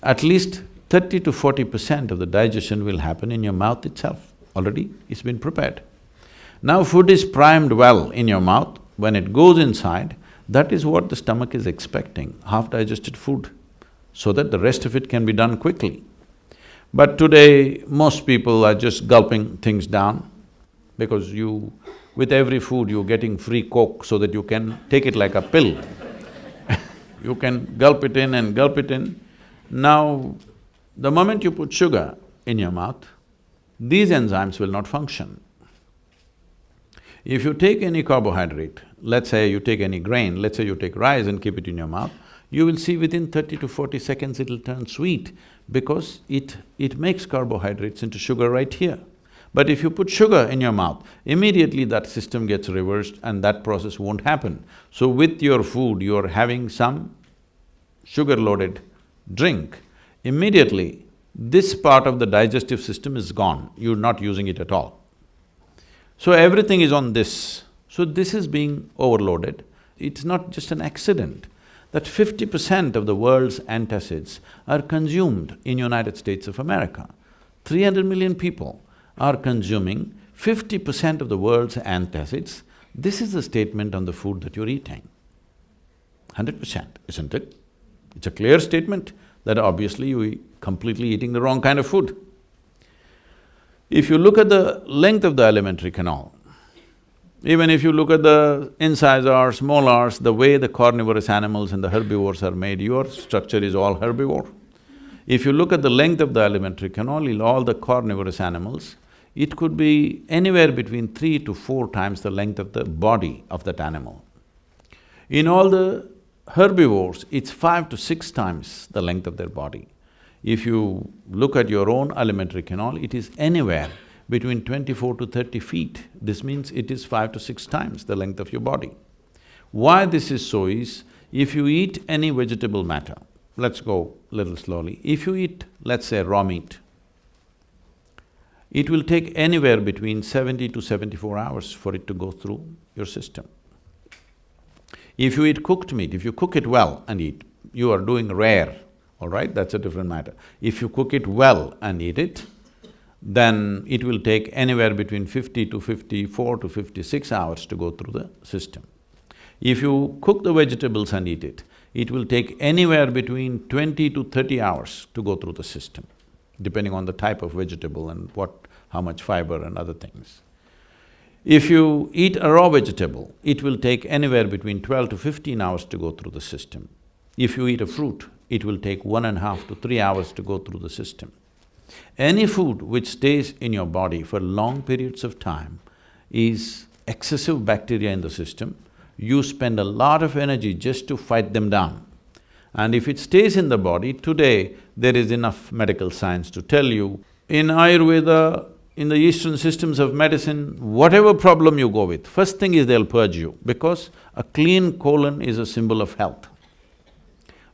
at least 30 to 40% of the digestion will happen in your mouth itself, already it's been prepared. Now food is primed well in your mouth, when it goes inside, that is what the stomach is expecting, half-digested food, so that the rest of it can be done quickly. But today, most people are just gulping things down because with every food you're getting free Coke so that you can take it like a pill. You can gulp it in and gulp it in. Now, the moment you put sugar in your mouth, these enzymes will not function. If you take any carbohydrate, let's say you take any grain, let's say you take rice and keep it in your mouth, you will see within 30 to 40 seconds it'll turn sweet because it makes carbohydrates into sugar right here. But if you put sugar in your mouth, immediately that system gets reversed and that process won't happen. So with your food, you're having some sugar-loaded drink, immediately this part of the digestive system is gone, you're not using it at all. So everything is on this. So this is being overloaded. It's not just an accident that 50% of the world's antacids are consumed in United States of America. 300 million people are consuming 50% of the world's antacids. This is the statement on the food that you're eating. 100%, isn't it? It's a clear statement that obviously you're completely eating the wrong kind of food. If you look at the length of the alimentary canal, even if you look at the incisors, molars, the way the carnivorous animals and the herbivores are made, your structure is all herbivore. If you look at the length of the alimentary canal in all the carnivorous animals, it could be anywhere between 3 to 4 times the length of the body of that animal. In all the herbivores, it's 5 to 6 times the length of their body. If you look at your own alimentary canal, it is anywhere between 24 to 30 feet. This means it is 5 to 6 times the length of your body. Why this is so is, if you eat any vegetable matter, let's go little slowly, if you eat, let's say, raw meat, it will take anywhere between 70 to 74 hours for it to go through your system. If you eat cooked meat, if you cook it well and eat, you are doing rare, all right, that's a different matter. If you cook it well and eat it, then it will take anywhere between 50 to 54 to 56 hours to go through the system. If you cook the vegetables and eat it will take anywhere between 20 to 30 hours to go through the system, depending on the type of vegetable and how much fiber and other things. If you eat a raw vegetable, it will take anywhere between 12 to 15 hours to go through the system. If you eat a fruit, it will take 1.5 to 3 hours to go through the system. Any food which stays in your body for long periods of time is excessive bacteria in the system. You spend a lot of energy just to fight them down. And if it stays in the body, today there is enough medical science to tell you, in Ayurveda, in the Eastern systems of medicine, whatever problem you go with, first thing is they'll purge you, because a clean colon is a symbol of health.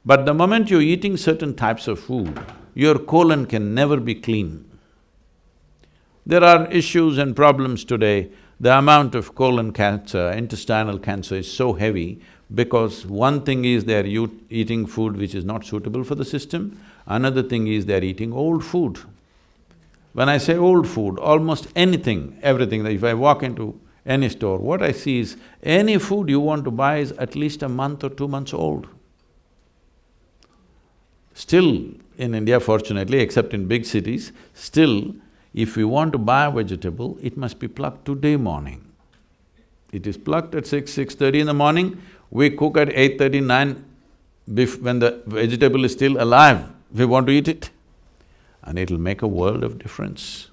But the moment you're eating certain types of food, your colon can never be clean. There are issues and problems today. The amount of colon cancer, intestinal cancer is so heavy because one thing is they're eating food which is not suitable for the system, another thing is they're eating old food. When I say old food, almost anything, everything, if I walk into any store, what I see is any food you want to buy is at least a month or 2 months old. Still, in India fortunately, except in big cities, still, if we want to buy a vegetable, it must be plucked today morning. It is plucked at 6:30 in the morning, we cook at 8:30, 9, when the vegetable is still alive, we want to eat it. And it'll make a world of difference.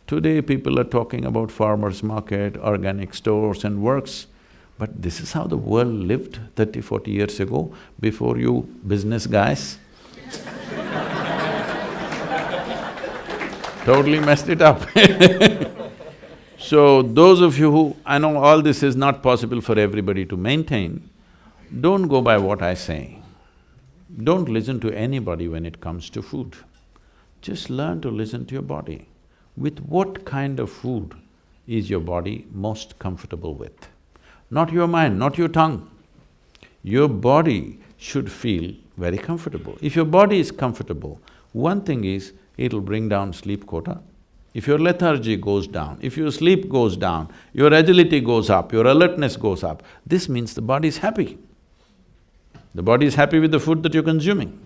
Today people are talking about farmers' market, organic stores and works, but this is how the world lived 30, 40 years ago, before you business guys totally messed it up. So those of you who… I know all this is not possible for everybody to maintain, don't go by what I say. Don't listen to anybody when it comes to food. Just learn to listen to your body. With what kind of food is your body most comfortable with? Not your mind, not your tongue. Your body should feel very comfortable. If your body is comfortable, one thing is, it'll bring down sleep quota. If your lethargy goes down, if your sleep goes down, your agility goes up, your alertness goes up, this means the body is happy. The body is happy with the food that you're consuming.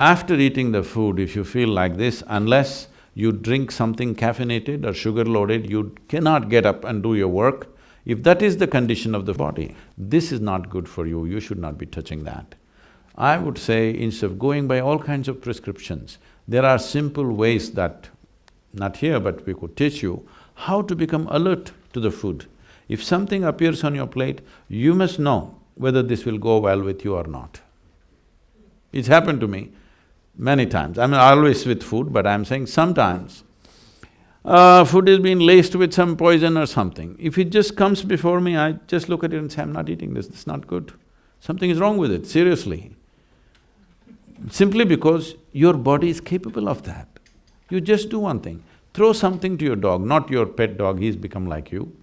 After eating the food, if you feel like this, unless you drink something caffeinated or sugar-loaded, you cannot get up and do your work. If that is the condition of the body, this is not good for you, you should not be touching that. I would say, instead of going by all kinds of prescriptions, there are simple ways that, not here, but we could teach you how to become alert to the food. If something appears on your plate, you must know whether this will go well with you or not. It's happened to me many times. I'm always with food, but I'm saying sometimes food is being laced with some poison or something. If it just comes before me, I just look at it and say, I'm not eating this, it's not good. Something is wrong with it, seriously. Simply because your body is capable of that. You just do one thing, throw something to your dog, not your pet dog, he's become like you.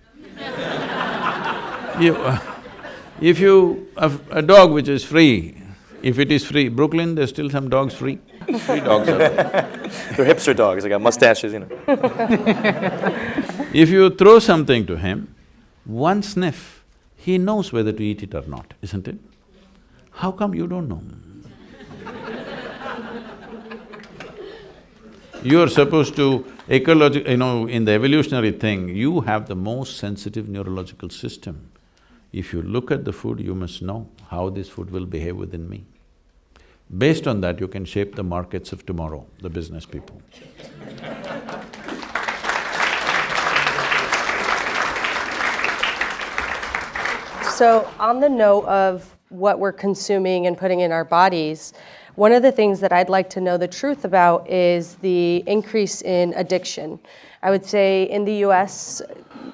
If you… a dog which is free, if it is free, Brooklyn, there's still some dogs free. Free dogs are there. They're hipster dogs, they got mustaches, you know. If you throw something to him, one sniff, he knows whether to eat it or not, isn't it? How come you don't know? You're supposed to… in the evolutionary thing, you have the most sensitive neurological system. If you look at the food, you must know how this food will behave within me. Based on that, you can shape the markets of tomorrow, the business people. So on the note of what we're consuming and putting in our bodies, one of the things that I'd like to know the truth about is the increase in addiction. I would say in the US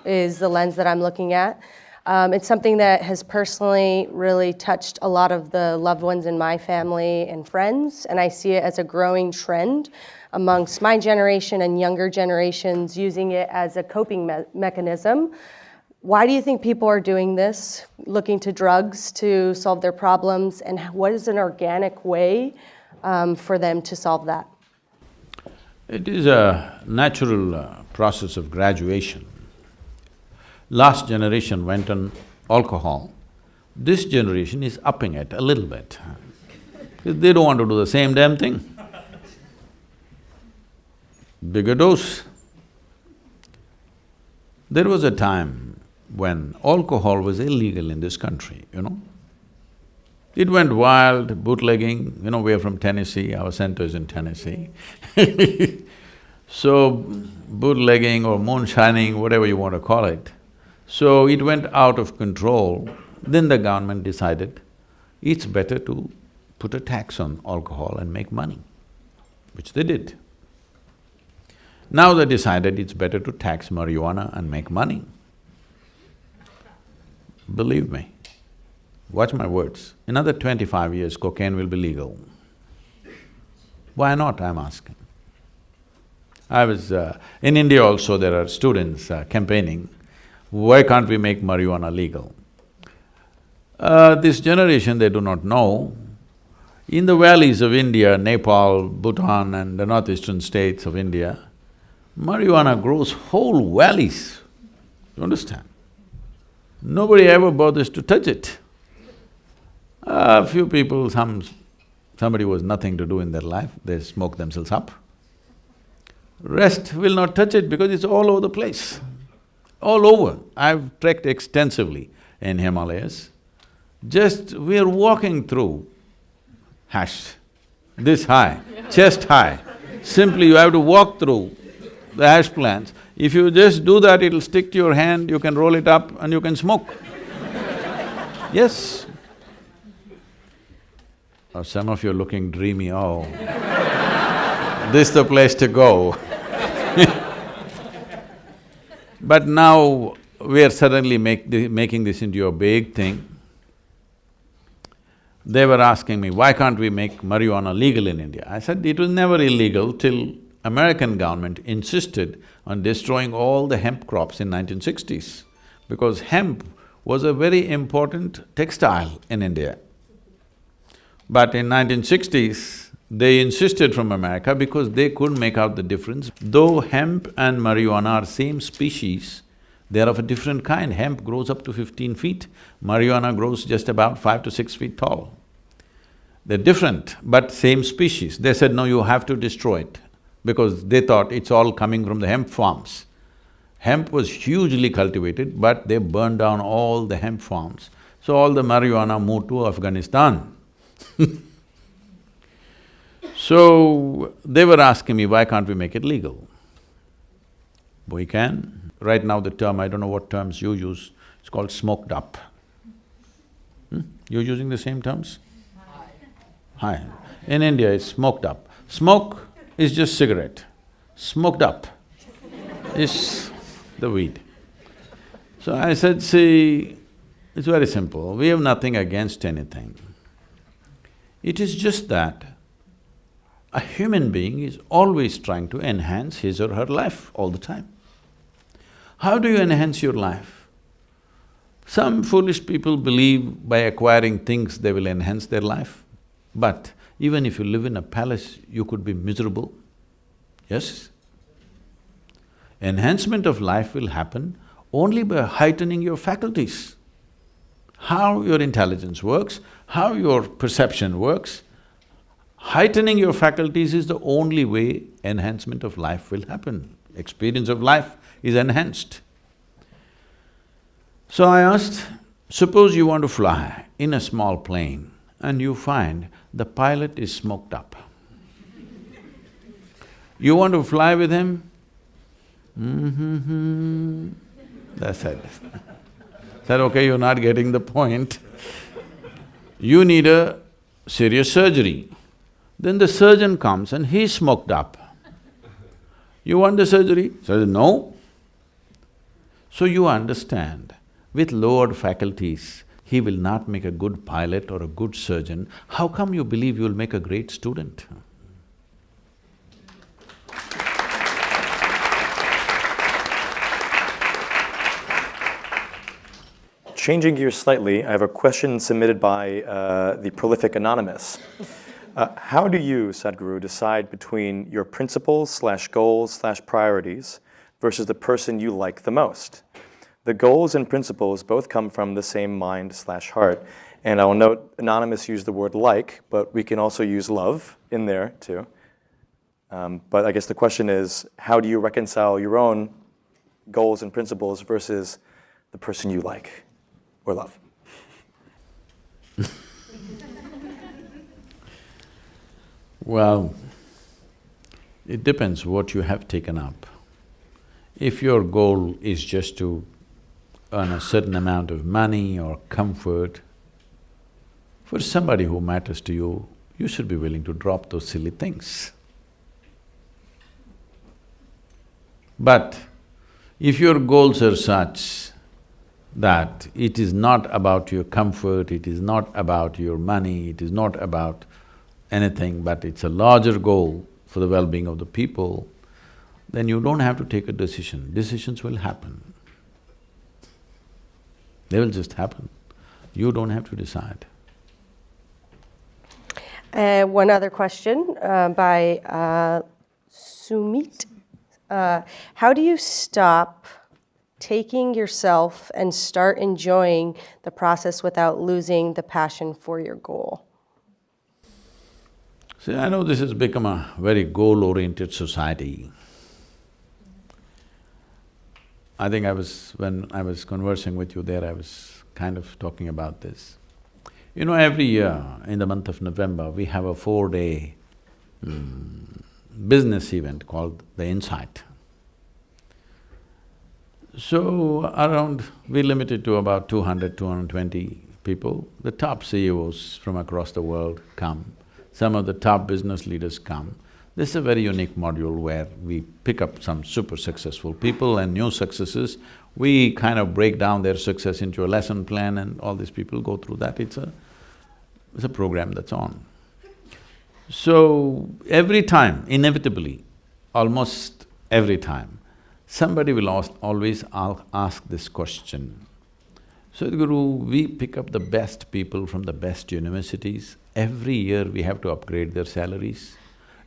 is the lens that I'm looking at. It's something that has personally really touched a lot of the loved ones in my family and friends, and I see it as a growing trend amongst my generation and younger generations using it as a coping mechanism. Why do you think people are doing this, looking to drugs to solve their problems, and what is an organic way for them to solve that? It is a natural process of graduation. Last generation went on alcohol. This generation is upping it a little bit. They don't want to do the same damn thing. Bigger dose. There was a time when alcohol was illegal in this country, you know. It went wild, bootlegging, you know, we're from Tennessee, our center is in Tennessee. So, bootlegging or moonshining, whatever you want to call it. So it went out of control. Then the government decided it's better to put a tax on alcohol and make money, which they did. Now they decided it's better to tax marijuana and make money. Believe me, watch my words, another 25 years cocaine will be legal. Why not, I'm asking. I was… in India also there are students campaigning, why can't we make marijuana legal? This generation, they do not know, in the valleys of India, Nepal, Bhutan and the northeastern states of India, marijuana grows whole valleys, you understand? Nobody ever bothers to touch it. A few people, somebody was nothing to do in their life, they smoke themselves up. Rest will not touch it because it's all over the place, all over. I've trekked extensively in Himalayas. Just we're walking through hash, this high, chest high. Simply you have to walk through the hash plants. If you just do that, it'll stick to your hand, you can roll it up and you can smoke. Yes. Oh, some of you are looking dreamy, oh, this is the place to go. But now we are suddenly making this into a big thing. They were asking me, why can't we make marijuana legal in India? I said, it was never illegal till American government insisted on destroying all the hemp crops in 1960s, because hemp was a very important textile in India. But in 1960s, they insisted from America because they couldn't make out the difference. Though hemp and marijuana are same species, they are of a different kind. Hemp grows up to 15 feet, marijuana grows just about 5 to 6 feet tall. They're different, but same species. They said, no, you have to destroy it, because they thought it's all coming from the hemp farms. Hemp was hugely cultivated, but they burned down all the hemp farms. So all the marijuana moved to Afghanistan. So, they were asking me, why can't we make it legal? We can. Right now the term, I don't know what terms you use, it's called smoked up. You're using the same terms? Hi. In India, it's smoked up. Smoke is just cigarette. Smoked up is the weed. So I said, see, it's very simple, we have nothing against anything. It is just that a human being is always trying to enhance his or her life all the time. How do you enhance your life? Some foolish people believe by acquiring things they will enhance their life. But even if you live in a palace, you could be miserable, yes? Enhancement of life will happen only by heightening your faculties. How your intelligence works, how your perception works, heightening your faculties is the only way enhancement of life will happen. Experience of life is enhanced. So I asked, suppose you want to fly in a small plane and you find the pilot is smoked up. You want to fly with him? That's it. Said, okay, you're not getting the point. You need a serious surgery. Then the surgeon comes and he's smoked up. You want the surgery? Says, no. So you understand with lowered faculties, he will not make a good pilot or a good surgeon, how come you believe you will make a great student? Changing gears slightly, I have a question submitted by the prolific Anonymous. How do you, Sadhguru, decide between your principles/goals/priorities versus the person you like the most? The goals and principles both come from the same mind/heart. And I will note, Anonymous used the word like, but we can also use love in there too. But I guess the question is, how do you reconcile your own goals and principles versus the person you like or love? Well, it depends what you have taken up. If your goal is just to earn a certain amount of money or comfort, for somebody who matters to you, you should be willing to drop those silly things. But if your goals are such that it is not about your comfort, it is not about your money, it is not about anything, but it's a larger goal for the well-being of the people, then you don't have to take a decision. Decisions will happen. They will just happen. You don't have to decide. One other question by Sumit. How do you stop taking yourself and start enjoying the process without losing the passion for your goal? See, I know this has become a very goal-oriented society. I think when I was conversing with you there, I was kind of talking about this. You know, every year in the month of November, we have a 4-day business event called the Insight. So we limit it to about 200, 220 people. The top CEOs from across the world come, some of the top business leaders come. This is a very unique module where we pick up some super successful people and new successes. We kind of break down their success into a lesson plan and all these people go through that. It's a program that's on. So, every time, inevitably, almost every time, somebody will always ask this question. Sadhguru, we pick up the best people from the best universities. Every year we have to upgrade their salaries.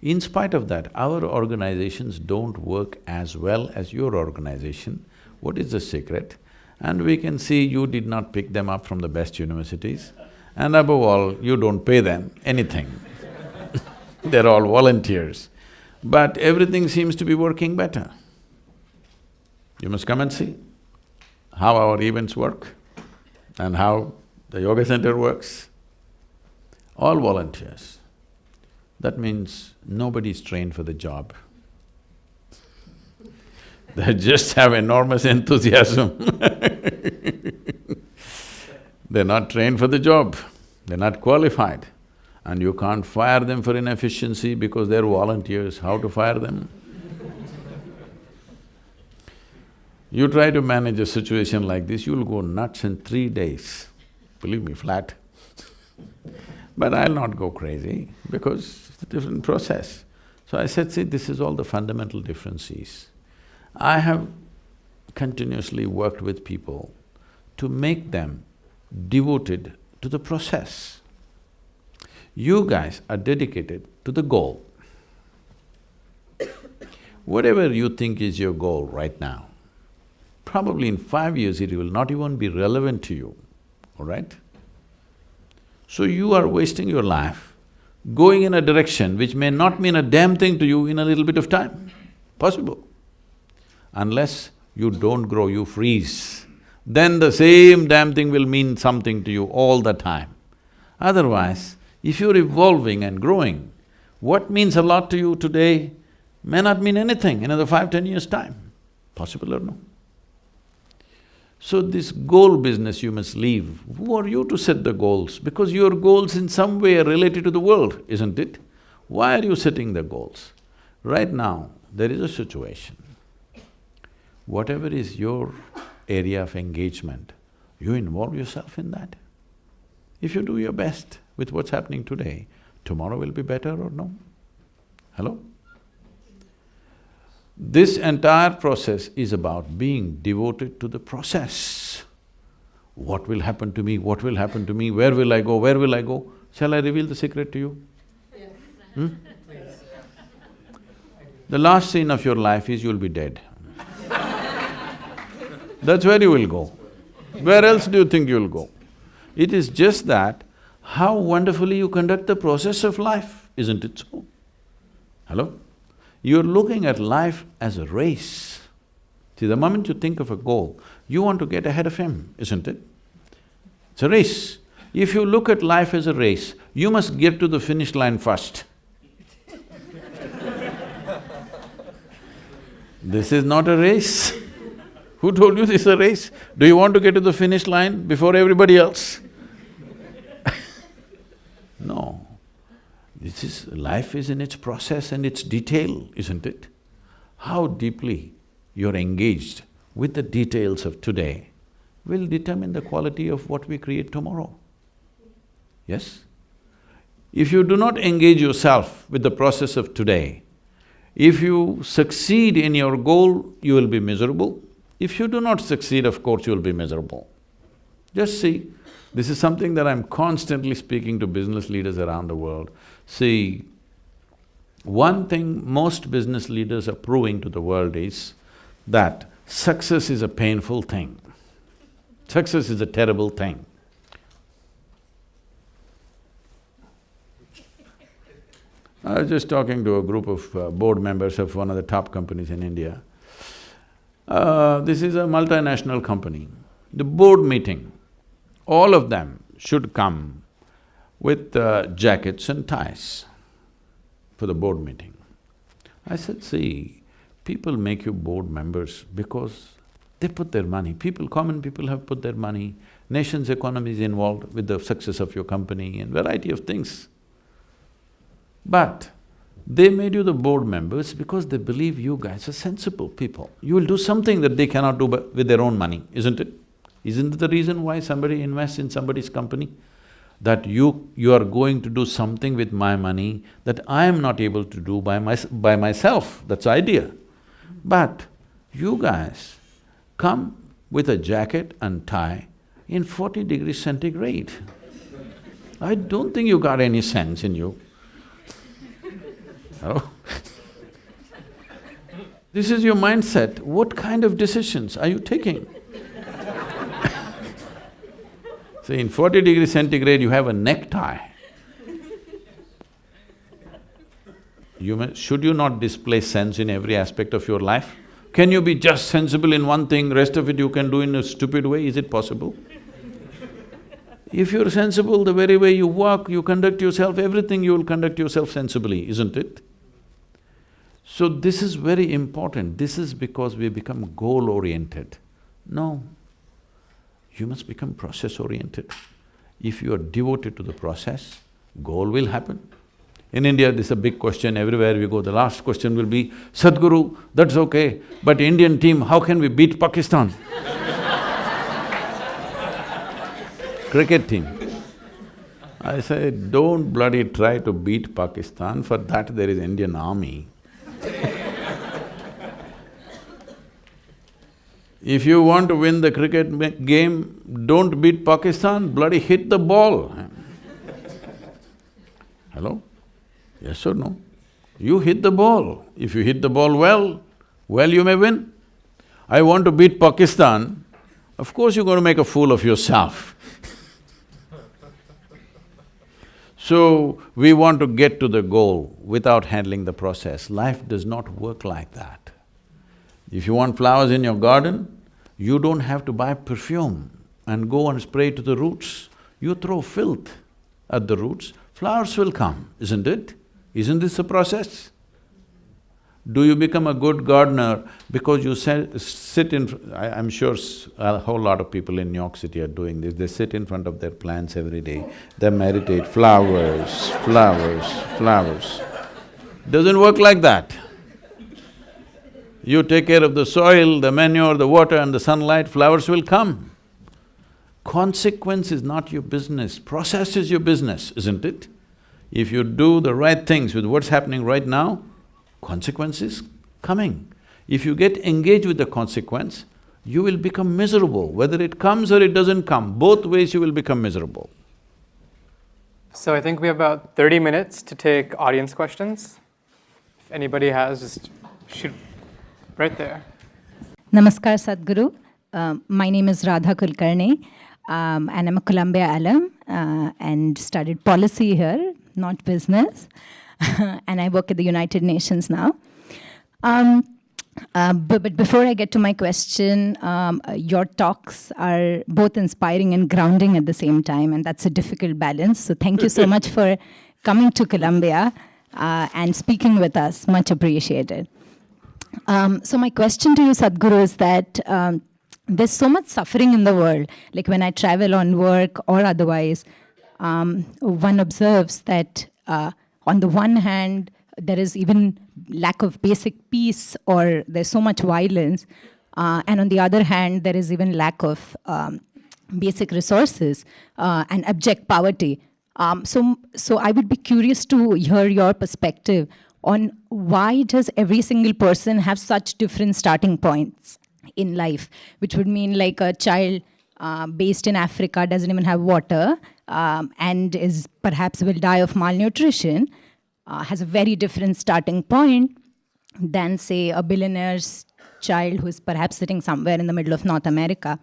In spite of that, our organizations don't work as well as your organization. What is the secret? And we can see you did not pick them up from the best universities, and above all, you don't pay them anything. They're all volunteers. But everything seems to be working better. You must come and see how our events work and how the yoga center works. All volunteers. That means nobody's trained for the job. They just have enormous enthusiasm. They're not trained for the job, they're not qualified. And you can't fire them for inefficiency because they're volunteers. How to fire them? You try to manage a situation like this, you'll go nuts in 3 days, believe me, flat. But I'll not go crazy because it's a different process. So I said, see, this is all the fundamental differences. I have continuously worked with people to make them devoted to the process. You guys are dedicated to the goal. Whatever you think is your goal right now, probably in 5 years it will not even be relevant to you, all right? So you are wasting your life going in a direction which may not mean a damn thing to you in a little bit of time, possible. Unless you don't grow, you freeze, then the same damn thing will mean something to you all the time. Otherwise, if you're evolving and growing, what means a lot to you today may not mean anything in another 5, 10 years' time, possible or no? So this goal business you must leave. Who are you to set the goals? Because your goals in some way are related to the world, isn't it? Why are you setting the goals? Right now, there is a situation. Whatever is your area of engagement, You involve yourself in that. If you do your best with what's happening today, tomorrow will be better or no? Hello? This entire process is about being devoted to the process. What will happen to me? What will happen to me? Where will I go? Where will I go? Shall I reveal the secret to you? Yes. The last scene of your life is you'll be dead. That's where you will go. Where else do you think you'll go? It is just that how wonderfully you conduct the process of life, isn't it so? Hello? You're looking at life as a race. See, the moment you think of a goal, you want to get ahead of him, isn't it? It's a race. If you look at life as a race, you must get to the finish line first. This is not a race. Who told you this is a race? Do you want to get to the finish line before everybody else? No. Life is in its process and its detail, isn't it? How deeply you're engaged with the details of today will determine the quality of what we create tomorrow. Yes? If you do not engage yourself with the process of today, if you succeed in your goal, you will be miserable. If you do not succeed, of course, you will be miserable. Just see, this is something that I'm constantly speaking to business leaders around the world. See, one thing most business leaders are proving to the world is that success is a painful thing. Success is a terrible thing. I was just talking to a group of board members of one of the top companies in India. This is a multinational company. The board meeting, all of them should come with jackets and ties for the board meeting. I said, see, people make you board members because they put their money. Common people have put their money, nation's economy is involved with the success of your company and variety of things. But they made you the board members because they believe you guys are sensible people. You will do something that they cannot do with their own money, isn't it? Isn't it the reason why somebody invests in somebody's company? That you are going to do something with my money that I am not able to do by myself, that's the idea. But you guys come with a jacket and tie in 40 degrees centigrade. I don't think you got any sense in you. Oh. This is your mindset. What kind of decisions are you taking? See, in 40 degrees centigrade, you have a necktie. Should you not display sense in every aspect of your life? Can you be just sensible in one thing, rest of it you can do in a stupid way? Is it possible? If you're sensible, the very way you walk, you conduct yourself, everything you will conduct yourself sensibly, isn't it? So this is very important. This is because we become goal-oriented. No, you must become process-oriented. If you are devoted to the process, goal will happen. In India, this is a big question, everywhere we go, the last question will be, Sadhguru, that's okay, but Indian team, how can we beat Pakistan? Cricket team. I say, don't bloody try to beat Pakistan, for that there is Indian army. If you want to win the cricket game, don't beat Pakistan, bloody hit the ball. Hello? Yes or no? You hit the ball. If you hit the ball well, you may win. I want to beat Pakistan, of course you're going to make a fool of yourself. So, we want to get to the goal without handling the process. Life does not work like that. If you want flowers in your garden, you don't have to buy perfume and go and spray to the roots. You throw filth at the roots, flowers will come, isn't it? Isn't this a process? Do you become a good gardener because you sit in… I'm sure a whole lot of people in New York City are doing this, they sit in front of their plants every day, they meditate, flowers, flowers, flowers. Doesn't work like that. You take care of the soil, the manure, the water and the sunlight, flowers will come. Consequence is not your business, process is your business, isn't it? If you do the right things with what's happening right now, consequence is coming. If you get engaged with the consequence, you will become miserable. Whether it comes or it doesn't come, both ways you will become miserable. So I think we have about 30 minutes to take audience questions. If anybody has, just shoot right there. Namaskar, Sadhguru. My name is Radha Kulkarni, and I'm a Columbia alum and studied policy here, not business. And I work at the United Nations now. But before I get to my question, your talks are both inspiring and grounding at the same time, and that's a difficult balance. So thank you so much for coming to Columbia and speaking with us. Much appreciated. So my question to you, Sadhguru, is that there's so much suffering in the world. Like when I travel on work or otherwise, one observes that on the one hand, there is even lack of basic peace, or there's so much violence, and on the other hand, there is even lack of basic resources and abject poverty. So I would be curious to hear your perspective on why does every single person have such different starting points in life, which would mean like a child based in Africa doesn't even have water and is perhaps will die of malnutrition, has a very different starting point than, say, a billionaire's child who is perhaps sitting somewhere in the middle of North America.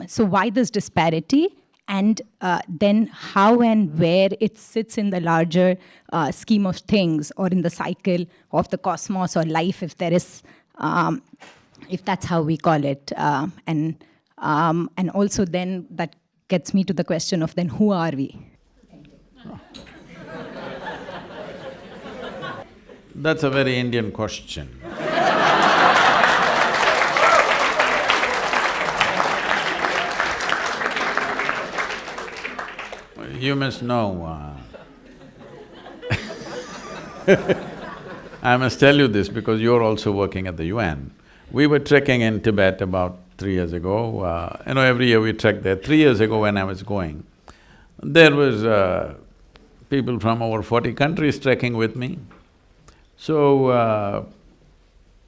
So why this disparity? And then how and where it sits in the larger scheme of things, or in the cycle of the cosmos or life, if there is, if that's how we call it. And also then that gets me to the question of then who are we? That's a very Indian question. You must know, I must tell you this because you're also working at the UN. We were trekking in Tibet about 3 years ago. Every year we trek there. 3 years ago when I was going, there was people from over 40 countries trekking with me. So,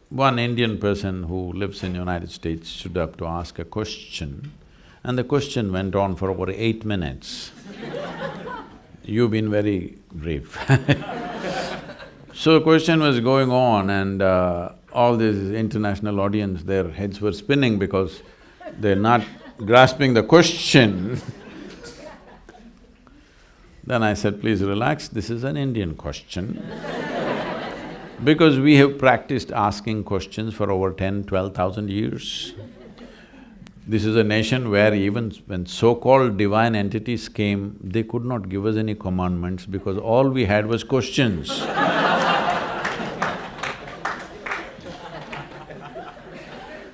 one Indian person who lives in United States stood up to ask a question, and the question went on for over 8 minutes. You've been very brief. So the question was going on, and all this international audience, their heads were spinning because they're not grasping the question. Then I said, please relax, this is an Indian question. Because we have practiced asking questions for over 10,000–12,000 years. This is a nation where even when so-called divine entities came, they could not give us any commandments because all we had was questions.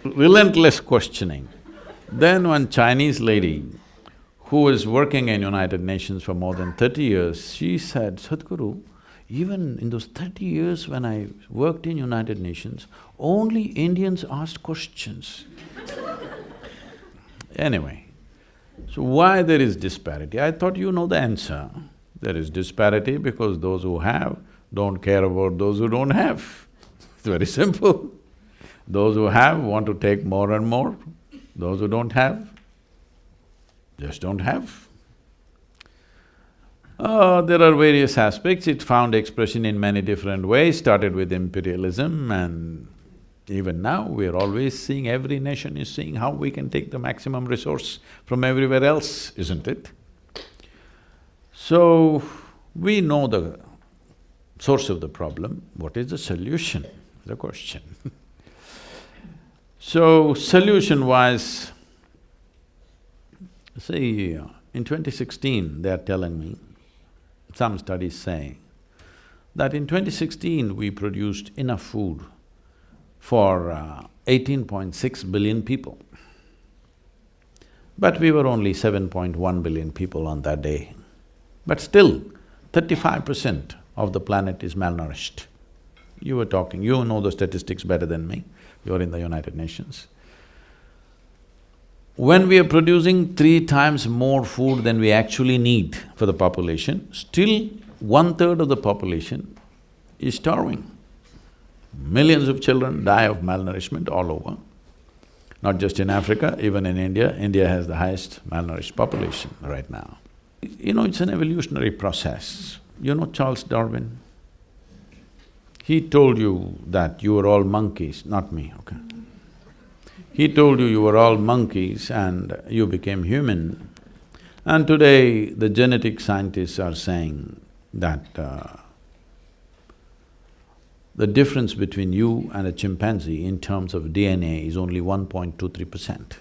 Relentless questioning. Then one Chinese lady who was working in United Nations for more than 30 years, she said, Sadhguru, even in those 30 years when I worked in United Nations, only Indians asked questions. Anyway, so why there is disparity? I thought you know the answer. There is disparity because those who have don't care about those who don't have. It's very simple. Those who have want to take more and more. Those who don't have, just don't have. There are various aspects. It found expression in many different ways, started with imperialism, and even now we're always seeing, every nation is seeing how we can take the maximum resource from everywhere else, isn't it? So, we know the source of the problem. What is the solution? The question. So, solution-wise, see, in 2016, they are telling me, some studies say that in 2016 we produced enough food for 18.6 billion people. But we were only 7.1 billion people on that day. But still, 35% of the planet is malnourished. You were talking, you know the statistics better than me, you're in the United Nations. when we are producing 3 times more food than we actually need for the population, still 1/3 of the population is starving. Millions of children die of malnourishment all over, not just in Africa, even in India. India has the highest malnourished population right now. You know, it's an evolutionary process. You know Charles Darwin? He told you that you were all monkeys, not me, okay? He told you were all monkeys and you became human. And today, the genetic scientists are saying that the difference between you and a chimpanzee in terms of DNA is only 1.23%.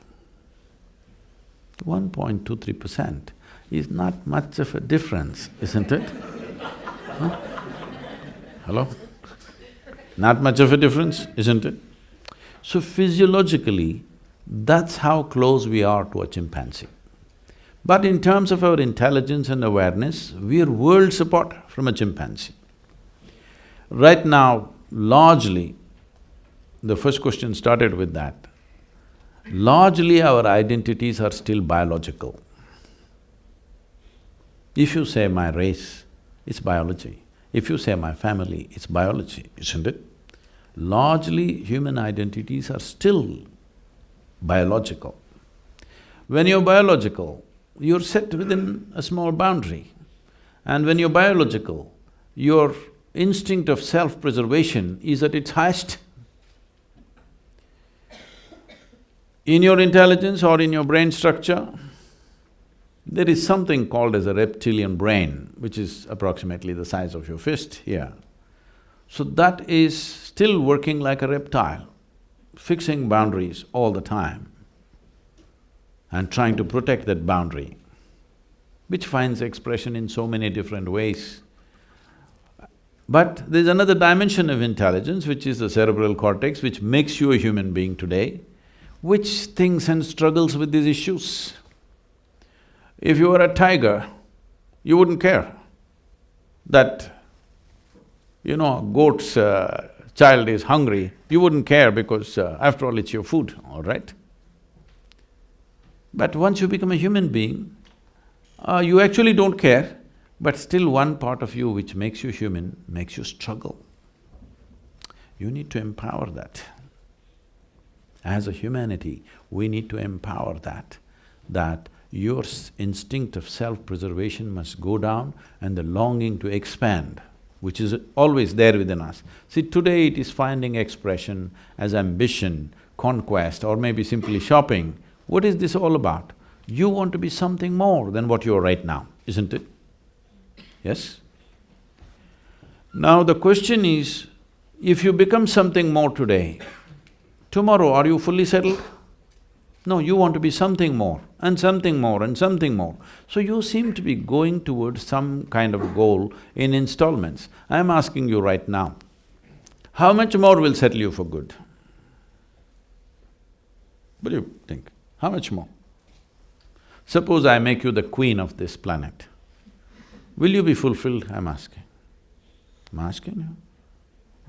1.23% is not much of a difference, isn't it? Huh? Hello? Not much of a difference, isn't it? So physiologically, that's how close we are to a chimpanzee. But in terms of our intelligence and awareness, we are worlds apart from a chimpanzee. Right now, largely, the first question started with that, largely our identities are still biological. If you say my race, it's biology. If you say my family, it's biology, isn't it? Largely, human identities are still biological. When you're biological, you're set within a small boundary. And when you're biological, your instinct of self-preservation is at its highest. In your intelligence or in your brain structure, there is something called as a reptilian brain, which is approximately the size of your fist here. So that is still working like a reptile, fixing boundaries all the time and trying to protect that boundary, which finds expression in so many different ways. But there's another dimension of intelligence, which is the cerebral cortex, which makes you a human being today, which thinks and struggles with these issues. If you were a tiger, you wouldn't care that, you know, a goat's child is hungry, you wouldn't care because after all it's your food, all right? But once you become a human being, you actually don't care, but still one part of you which makes you human makes you struggle. You need to empower that. As a humanity, we need to empower that your instinct of self-preservation must go down and the longing to expand, which is always there within us. See, today it is finding expression as ambition, conquest, or maybe simply shopping. What is this all about? You want to be something more than what you are right now, isn't it? Yes? Now the question is, if you become something more today, tomorrow are you fully settled? No, you want to be something more and something more and something more. So you seem to be going towards some kind of goal in installments. I'm asking you right now, how much more will settle you for good? What do you think? How much more? Suppose I make you the queen of this planet. Will you be fulfilled? I'm asking. I'm asking you.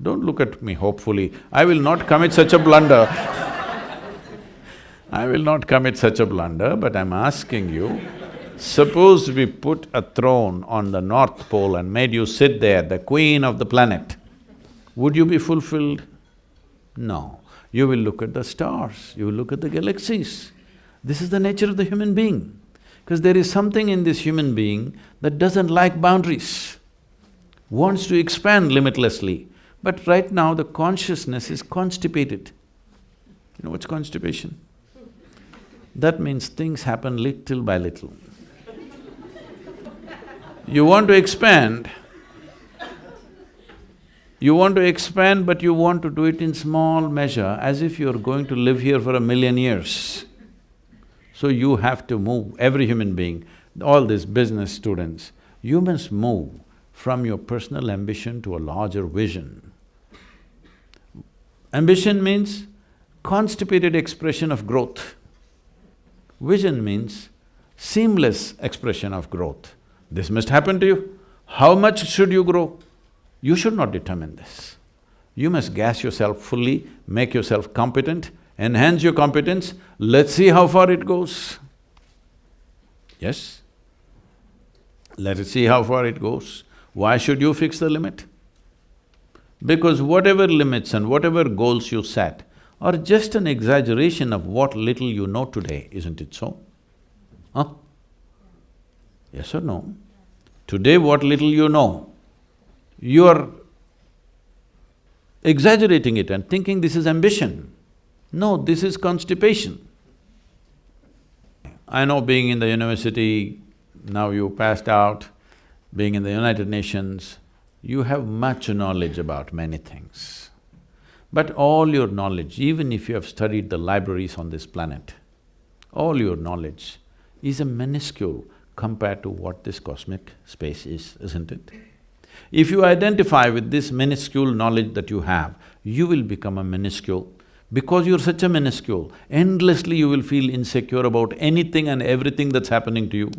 Don't look at me hopefully. I will not commit such a blunder. I will not commit such a blunder, but I'm asking you, suppose we put a throne on the North Pole and made you sit there, the queen of the planet, would you be fulfilled? No. You will look at the stars, you will look at the galaxies. This is the nature of the human being, because there is something in this human being that doesn't like boundaries, wants to expand limitlessly. But right now the consciousness is constipated. You know what's constipation? That means things happen little by little. You want to expand, but you want to do it in small measure, as if you're going to live here for 1,000,000 years. So you have to move, every human being, all these business students, you must move from your personal ambition to a larger vision. Ambition means constipated expression of growth. Vision means seamless expression of growth. This must happen to you. How much should you grow? You should not determine this. You must gas yourself fully, make yourself competent, enhance your competence, let's see how far it goes. Yes? Let us see how far it goes. Why should you fix the limit? Because whatever limits and whatever goals you set are just an exaggeration of what little you know today, isn't it so? Huh? Yes or no? Today what little you know, you are exaggerating it and thinking this is ambition. No, this is constipation. I know being in the university, now you passed out, being in the United Nations, you have much knowledge about many things. But all your knowledge, even if you have studied the libraries on this planet, all your knowledge is a minuscule compared to what this cosmic space is, isn't it? If you identify with this minuscule knowledge that you have, you will become a minuscule. Because you're such a minuscule, endlessly you will feel insecure about anything and everything that's happening to you.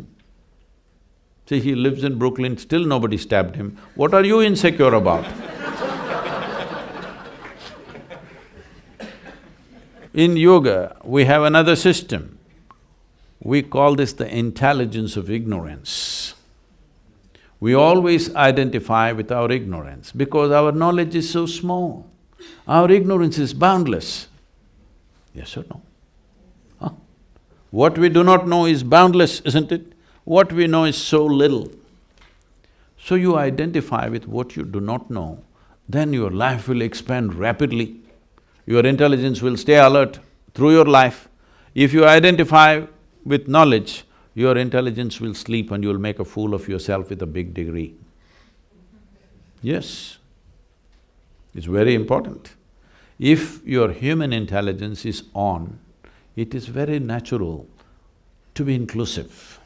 See, he lives in Brooklyn, still nobody stabbed him. What are you insecure about? In yoga, we have another system. We call this the intelligence of ignorance. We always identify with our ignorance because our knowledge is so small. Our ignorance is boundless. Yes or no? Huh? What we do not know is boundless, isn't it? What we know is so little. So you identify with what you do not know, then your life will expand rapidly. Your intelligence will stay alert through your life. If you identify with knowledge, your intelligence will sleep and you'll make a fool of yourself with a big degree. Yes, it's very important. If your human intelligence is on, it is very natural to be inclusive.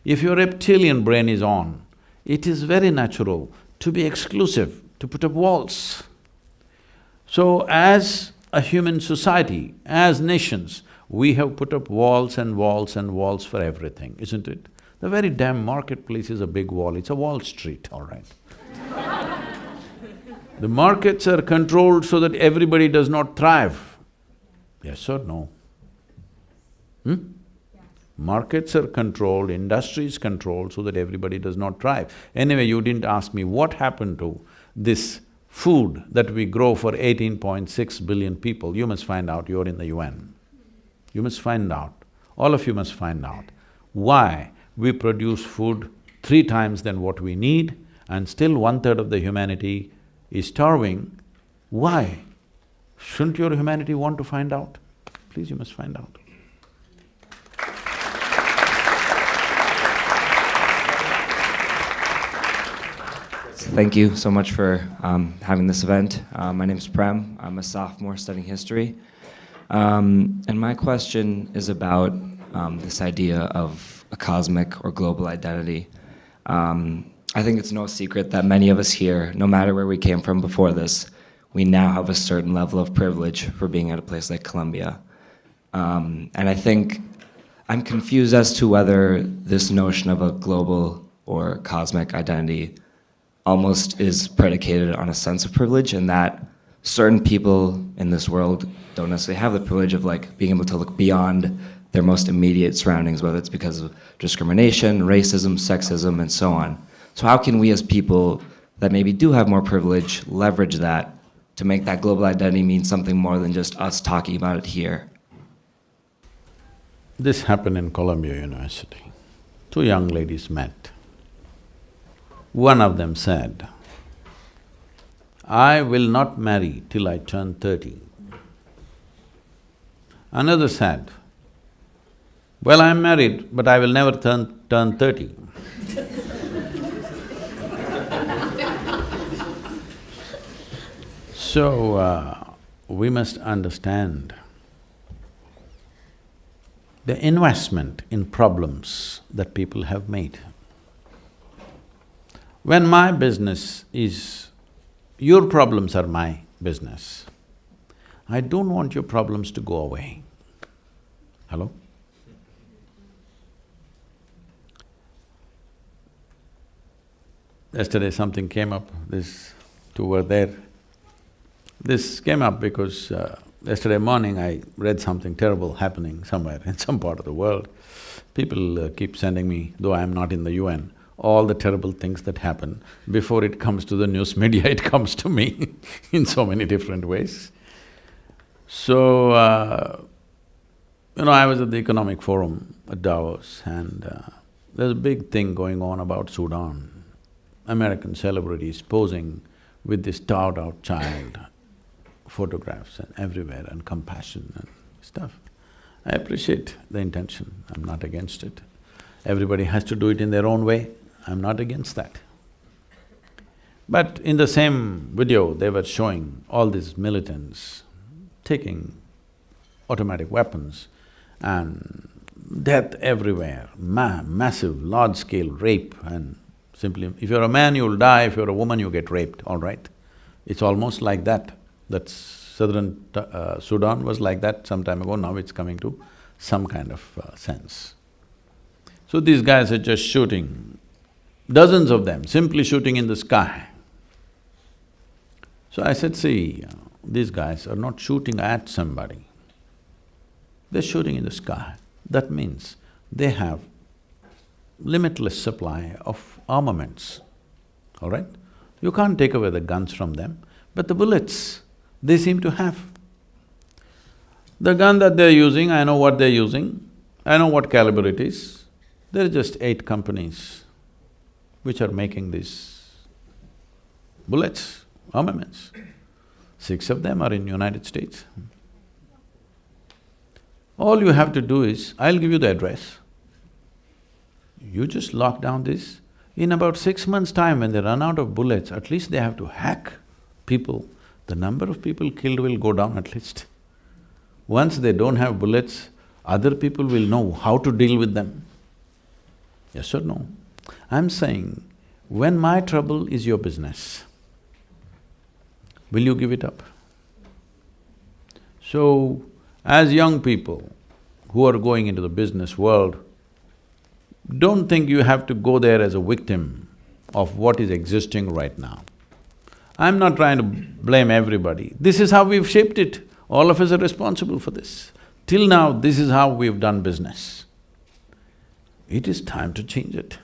If your reptilian brain is on, it is very natural to be exclusive, to put up walls. So as a human society, as nations, we have put up walls and walls and walls for everything, isn't it? The very damn marketplace is a big wall, it's a Wall Street, all right. The markets are controlled so that everybody does not thrive. Yes or no? Markets are controlled, industry is controlled so that everybody does not thrive. Anyway, you didn't ask me what happened to this food that we grow for 18.6 billion people. You must find out, you're in the UN. You must find out, all of you must find out, why we produce food 3 times than what we need and still 1/3 of the humanity is starving. Why? Shouldn't your humanity want to find out? Please, you must find out. Thank you so much for having this event. My name is Prem. I'm a sophomore studying history. And my question is about this idea of a cosmic or global identity. I think it's no secret that many of us here, no matter where we came from before this, we now have a certain level of privilege for being at a place like Columbia. And I think I'm confused as to whether this notion of a global or cosmic identity almost is predicated on a sense of privilege, and that certain people in this world don't necessarily have the privilege of being able to look beyond their most immediate surroundings, whether it's because of discrimination, racism, sexism, and so on. So how can we as people that maybe do have more privilege leverage that to make that global identity mean something more than just us talking about it here? This happened in Columbia University. 2 young ladies met. One of them said, "I will not marry till I turn 30. Another said, "Well, I'm married, but I will never turn 30. So, we must understand the investment in problems that people have made. When my business is… your problems are my business, I don't want your problems to go away. Hello? Yesterday something came up, these 2 were there. This came up because Yesterday morning I read something terrible happening somewhere in some part of the world. People keep sending me, though I'm not in the UN, all the terrible things that happen. Before it comes to the news media, it comes to me in so many different ways. So, I was at the Economic Forum at Davos and there's a big thing going on about Sudan. American celebrities posing with this starved-out child, photographs and everywhere, and compassion and stuff. I appreciate the intention, I'm not against it. Everybody has to do it in their own way, I'm not against that. But in the same video, they were showing all these militants taking automatic weapons and death everywhere, massive, large-scale rape, and simply, if you're a man, you'll die, if you're a woman, you get raped, all right? It's almost like that. That's southern Sudan was like that some time ago, now it's coming to some kind of sense. So these guys are just shooting, dozens of them, simply shooting in the sky. So I said, see, these guys are not shooting at somebody, they're shooting in the sky. That means they have limitless supply of armaments, all right? You can't take away the guns from them, but the bullets, they seem to have. The gun that they're using, I know what they're using, I know what caliber it is. There are just 8 companies which are making these bullets, armaments. 6 of them are in United States. All you have to do is, I'll give you the address. You just lock down this. In about 6 months' time, when they run out of bullets, at least they have to hack people. The number of people killed will go down at least. Once they don't have bullets, other people will know how to deal with them. Yes or no? I'm saying, when my trouble is your business, will you give it up? So, as young people who are going into the business world, don't think you have to go there as a victim of what is existing right now. I'm not trying to blame everybody. This is how we've shaped it. All of us are responsible for this. Till now, this is how we've done business. It is time to change it.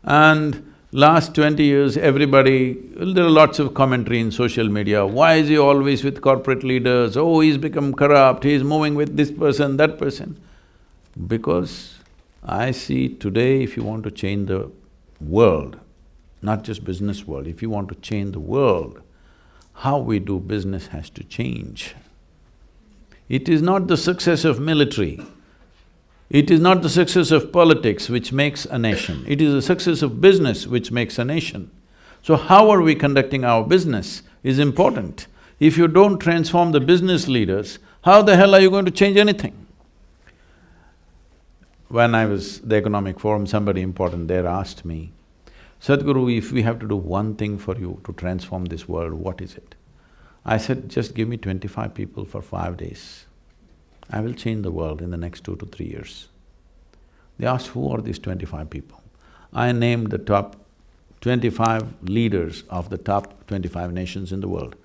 And last 20 years, everybody… there are lots of commentary in social media, why is he always with corporate leaders? Oh, he's become corrupt, he's moving with this person, that person. Because I see today, if you want to change the world, not just business world, if you want to change the world, how we do business has to change. It is not the success of military, it is not the success of politics which makes a nation, it is the success of business which makes a nation. So how are we conducting our business is important. If you don't transform the business leaders, how the hell are you going to change anything? When I was at the Economic Forum, somebody important there asked me, Sadhguru, if we have to do one thing for you to transform this world, what is it? I said, just give me 25 people for 5 days. I will change the world in the next 2 to 3 years. They asked, who are these 25 people? I named the top 25 leaders of the top 25 nations in the world.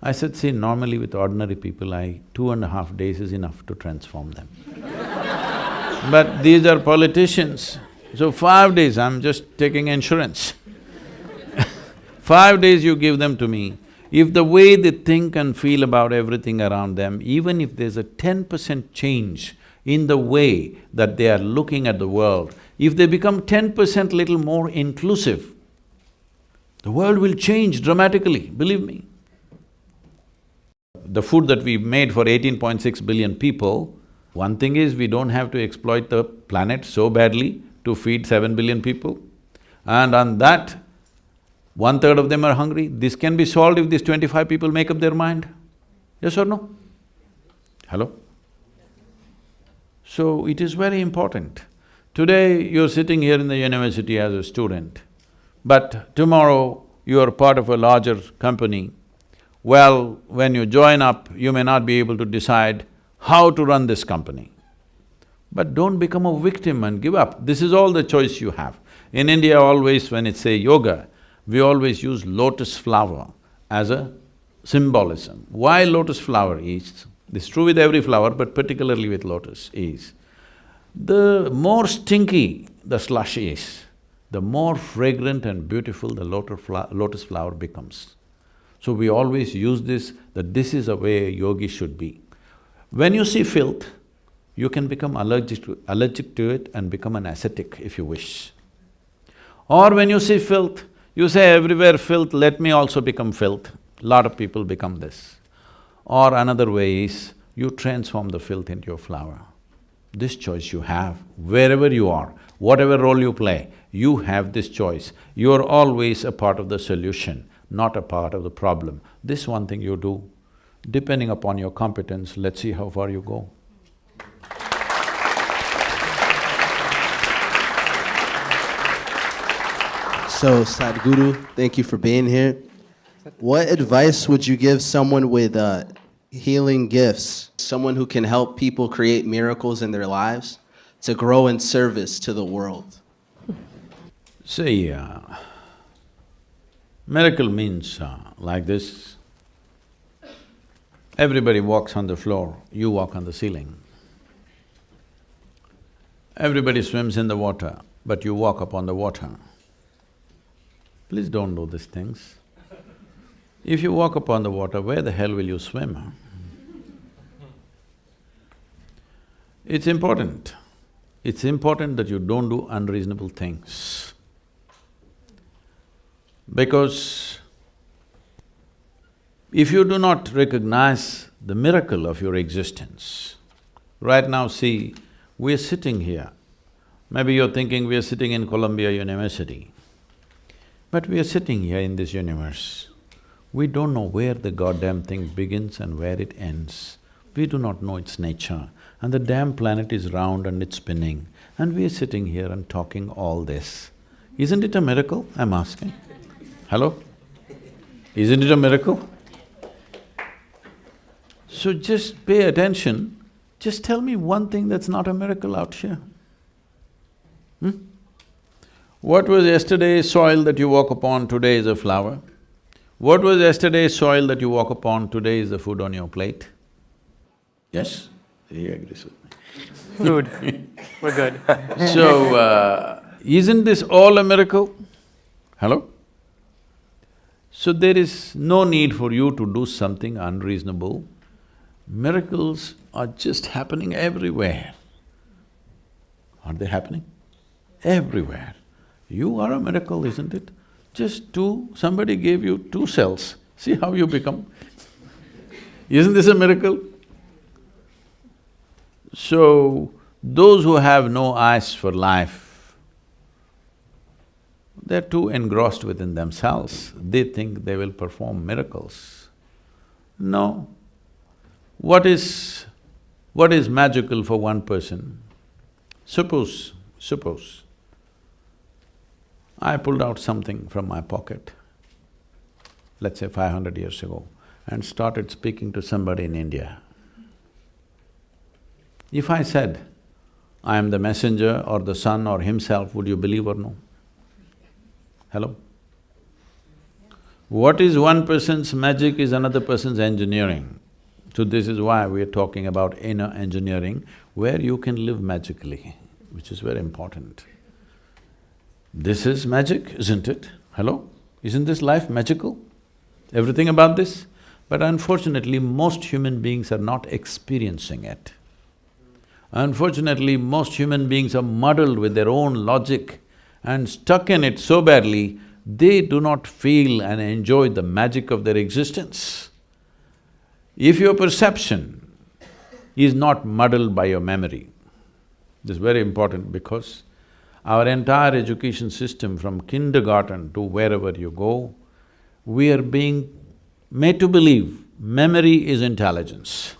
I said, see, normally with ordinary people, 2.5 days is enough to transform them. But these are politicians, so 5 days, I'm just taking insurance. 5 days you give them to me, if the way they think and feel about everything around them, even if there's a 10% change in the way that they are looking at the world, if they become 10% little more inclusive, the world will change dramatically, believe me. The food that we made for 18.6 billion people, one thing is we don't have to exploit the planet so badly to feed 7 billion people. And on that, 1/3 of them are hungry. This can be solved if these 25 people make up their mind. Yes or no? Hello? So it is very important. Today you're sitting here in the university as a student, but tomorrow you are part of a larger company. Well, when you join up, you may not be able to decide how to run this company. But don't become a victim and give up. This is all the choice you have. In India always when it's say yoga, we always use lotus flower as a symbolism. Why lotus flower is, this is true with every flower, but particularly with lotus, is the more stinky the slush is, the more fragrant and beautiful the lotus flower becomes. So we always use this, that this is the way a yogi should be. When you see filth, you can become allergic to it and become an ascetic if you wish. Or when you see filth, you say, everywhere filth, let me also become filth. Lot of people become this. Or another way is, you transform the filth into your flower. This choice you have, wherever you are, whatever role you play, you have this choice. You are always a part of the solution, not a part of the problem. This one thing you do, depending upon your competence, let's see how far you go. So, Sadhguru, thank you for being here. What advice would you give someone with healing gifts, someone who can help people create miracles in their lives to grow in service to the world? See, miracle means like this. Everybody walks on the floor, you walk on the ceiling. Everybody swims in the water, but you walk upon the water. Please don't do these things. If you walk upon the water, where the hell will you swim? It's important. It's important that you don't do unreasonable things. Because if you do not recognize the miracle of your existence, right now see, we're sitting here. Maybe you're thinking we're sitting in Columbia University, but we are sitting here in this universe. We don't know where the goddamn thing begins and where it ends. We do not know its nature, and the damn planet is round and it's spinning, and we are sitting here and talking all this. Isn't it a miracle, I'm asking? Hello? Isn't it a miracle? So just pay attention, just tell me one thing that's not a miracle out here. What was yesterday's soil that you walk upon, today is a flower? What was yesterday's soil that you walk upon, today is the food on your plate? Yes? He agrees with me. Food, we're good. So, isn't this all a miracle? Hello? So there is no need for you to do something unreasonable. Miracles are just happening everywhere. Aren't they happening? Everywhere. You are a miracle, isn't it? Just somebody gave you 2 cells, see how you become. Isn't this a miracle? So, those who have no eyes for life, they're too engrossed within themselves, they think they will perform miracles. No. What is magical for one person? Suppose I pulled out something from my pocket, let's say 500 years ago, and started speaking to somebody in India. If I said, I am the messenger or the sun or himself, would you believe or no? Hello? What is one person's magic is another person's engineering. So this is why we are talking about inner engineering, where you can live magically, which is very important. This is magic, isn't it? Hello? Isn't this life magical? Everything about this? But unfortunately, most human beings are not experiencing it. Unfortunately, most human beings are muddled with their own logic and stuck in it so badly, they do not feel and enjoy the magic of their existence. If your perception is not muddled by your memory, this is very important because our entire education system from kindergarten to wherever you go, we are being made to believe memory is intelligence.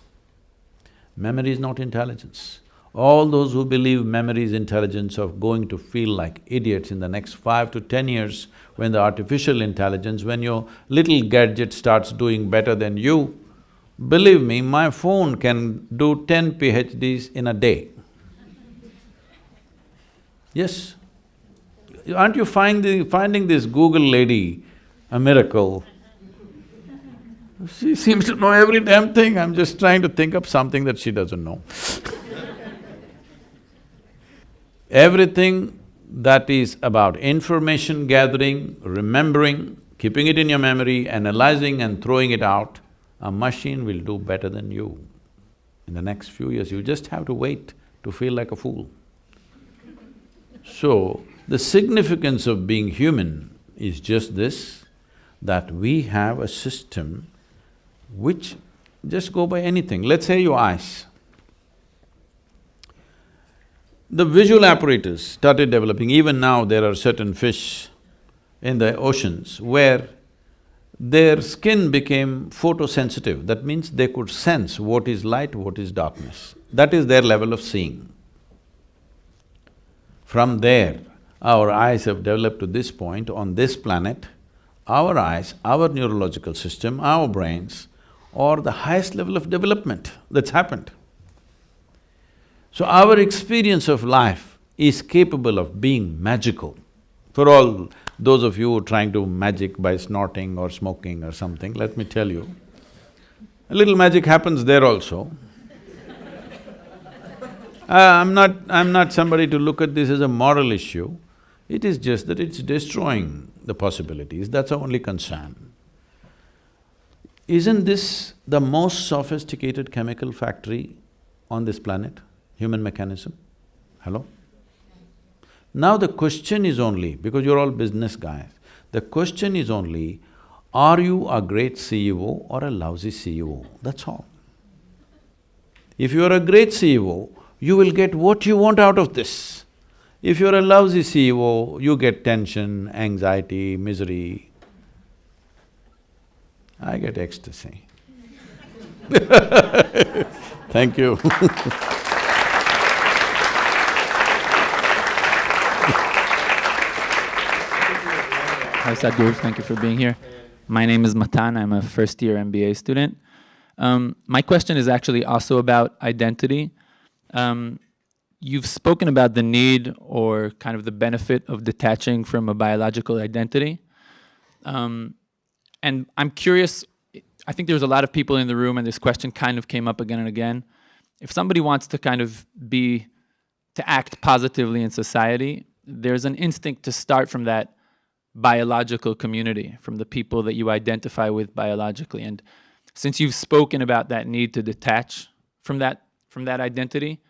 Memory is not intelligence. All those who believe memory is intelligence are going to feel like idiots in the next 5 to 10 years when the artificial intelligence, when your little gadget starts doing better than you. Believe me, my phone can do 10 PhDs in a day. Yes. Aren't you finding this Google lady a miracle? She seems to know every damn thing, I'm just trying to think of something that she doesn't know. Everything that is about information gathering, remembering, keeping it in your memory, analyzing and throwing it out, a machine will do better than you. In the next few years, you just have to wait to feel like a fool. So, the significance of being human is just this, that we have a system which… just go by anything. Let's say your eyes. The visual apparatus started developing. Even now there are certain fish in the oceans where their skin became photosensitive. That means they could sense what is light, what is darkness. That is their level of seeing. From there, our eyes have developed to this point on this planet. Our eyes, our neurological system, our brains are the highest level of development that's happened. So our experience of life is capable of being magical. For all those of you who are trying to magic by snorting or smoking or something, let me tell you, a little magic happens there also. I'm not somebody to look at this as a moral issue. It is just that it's destroying the possibilities, that's our only concern. Isn't this the most sophisticated chemical factory on this planet? Human mechanism? Hello? Now the question is only, because you're all business guys, the question is only, are you a great CEO or a lousy CEO? That's all. If you're a great CEO, you will get what you want out of this. If you're a lousy CEO, you get tension, anxiety, misery. I get ecstasy. Thank you. Hi Sadhguru, thank you for being here. My name is Matan, I'm a first-year MBA student. My question is actually also about identity. You've spoken about the need or kind of the benefit of detaching from a biological identity. And I'm curious, I think there's a lot of people in the room and this question kind of came up again and again. If somebody wants to kind of to act positively in society, there's an instinct to start from that biological community, from the people that you identify with biologically. And since you've spoken about that need to detach from that identity,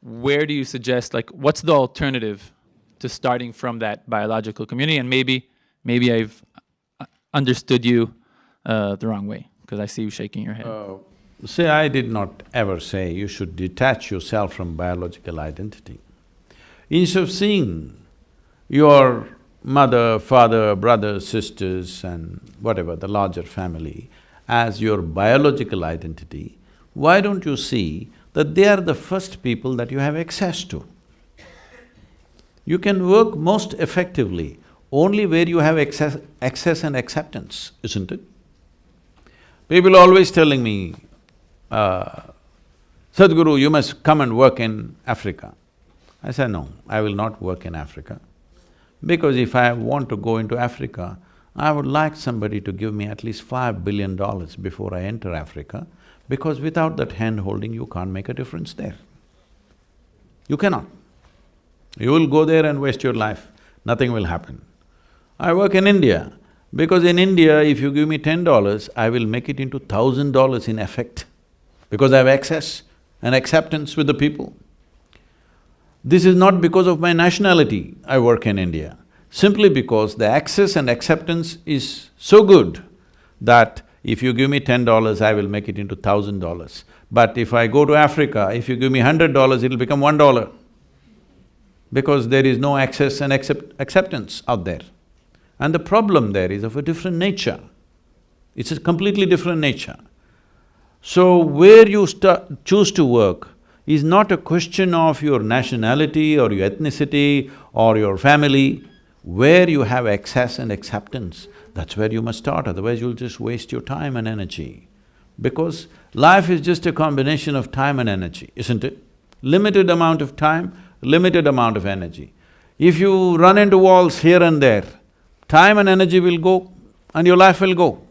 where do you suggest, like, what's the alternative to starting from that biological community? And maybe I've understood you the wrong way, because I see you shaking your head. See, I did not ever say you should detach yourself from biological identity. Instead of seeing your mother, father, brothers, sisters and whatever, the larger family, as your biological identity, why don't you see that they are the first people that you have access to? You can work most effectively only where you have access and acceptance, isn't it? People are always telling me, Sadhguru, you must come and work in Africa. I say, no, I will not work in Africa. Because if I want to go into Africa, I would like somebody to give me at least $5 billion before I enter Africa, because without that hand-holding, you can't make a difference there. You cannot. You will go there and waste your life, nothing will happen. I work in India, because in India, if you give me $10, I will make it into $1,000 in effect, because I have access and acceptance with the people. This is not because of my nationality I work in India, simply because the access and acceptance is so good that if you give me $10, I will make it into $1,000. But if I go to Africa, if you give me $100, it'll become $1, because there is no access and acceptance out there. And the problem there is of a different nature. It's a completely different nature. So where you choose to work is not a question of your nationality or your ethnicity or your family. Where you have access and acceptance, that's where you must start, otherwise you'll just waste your time and energy. Because life is just a combination of time and energy, isn't it? Limited amount of time, limited amount of energy. If you run into walls here and there, time and energy will go and your life will go.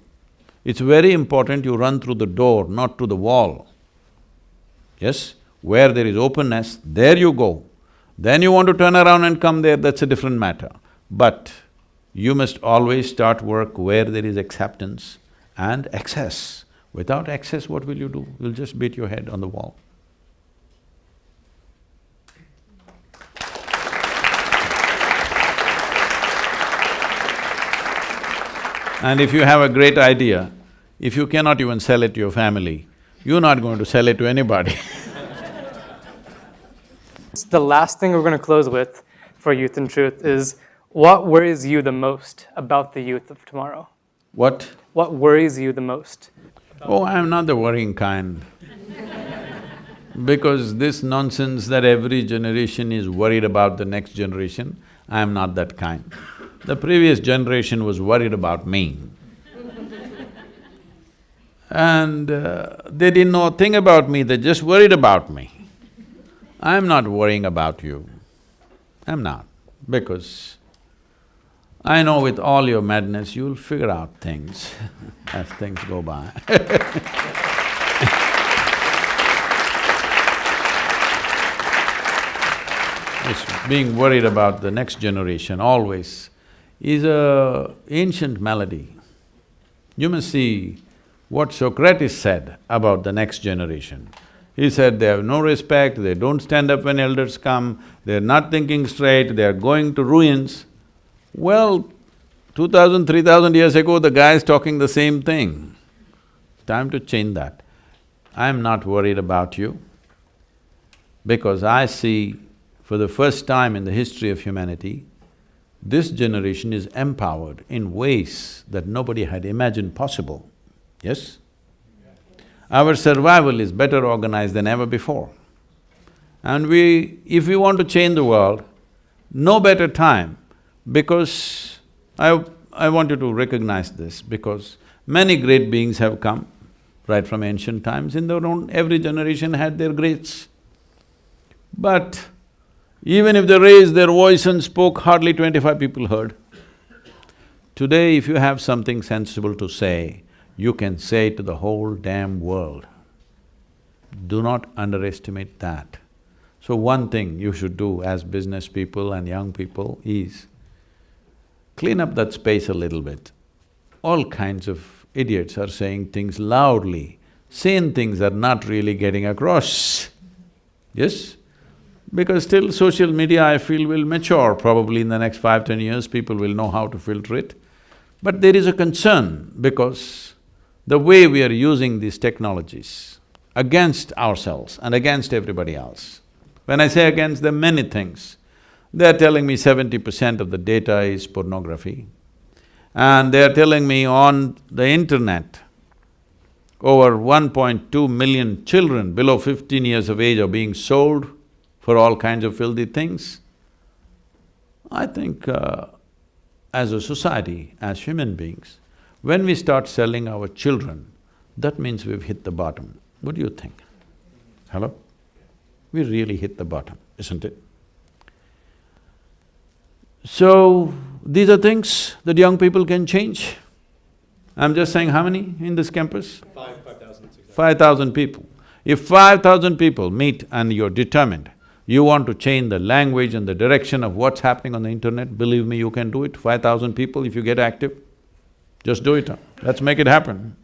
It's very important you run through the door, not through the wall. Yes? Where there is openness, there you go. Then you want to turn around and come there, that's a different matter. But you must always start work where there is acceptance and access. Without access, what will you do? You'll just beat your head on the wall. And if you have a great idea, if you cannot even sell it to your family, you're not going to sell it to anybody. The last thing we're going to close with for Youth in Truth is, what worries you the most about the youth of tomorrow? What? What worries you the most? Oh, I'm not the worrying kind. Because this nonsense that every generation is worried about the next generation, I'm not that kind. The previous generation was worried about me. And they didn't know a thing about me, they just worried about me. I'm not worrying about you. I'm not, because I know with all your madness, you'll figure out things as things go by. It's being worried about the next generation always is a ancient malady. You must see what Socrates said about the next generation. He said they have no respect, they don't stand up when elders come, they're not thinking straight, they're going to ruins. Well, 2000, 3000 years ago, the guy is talking the same thing. Time to change that. I'm not worried about you because I see for the first time in the history of humanity, this generation is empowered in ways that nobody had imagined possible. Yes? Our survival is better organized than ever before. And if we want to change the world, no better time, because I want you to recognize this, because many great beings have come right from ancient times. In their own… every generation had their greats. But even if they raised their voice and spoke, hardly 25 people heard. Today, if you have something sensible to say, you can say it to the whole damn world. Do not underestimate that. So one thing you should do as business people and young people is clean up that space a little bit. All kinds of idiots are saying things loudly, sane things are not really getting across. Yes? Because still social media, I feel, will mature. Probably in the next 5–10 years, people will know how to filter it. But there is a concern because the way we are using these technologies against ourselves and against everybody else. When I say against, there are many things. They're telling me 70% of the data is pornography. And they're telling me on the internet, over 1.2 million children below 15 years of age are being sold for all kinds of filthy things. I think as a society, as human beings, when we start selling our children, that means we've hit the bottom. What do you think? Hello? We really hit the bottom, isn't it? So, these are things that young people can change. I'm just saying, how many in this campus? 5,000. 5,000 people. If 5,000 people meet and you're determined, you want to change the language and the direction of what's happening on the internet, believe me, you can do it. 5,000 people, if you get active, just do it. Let's make it happen.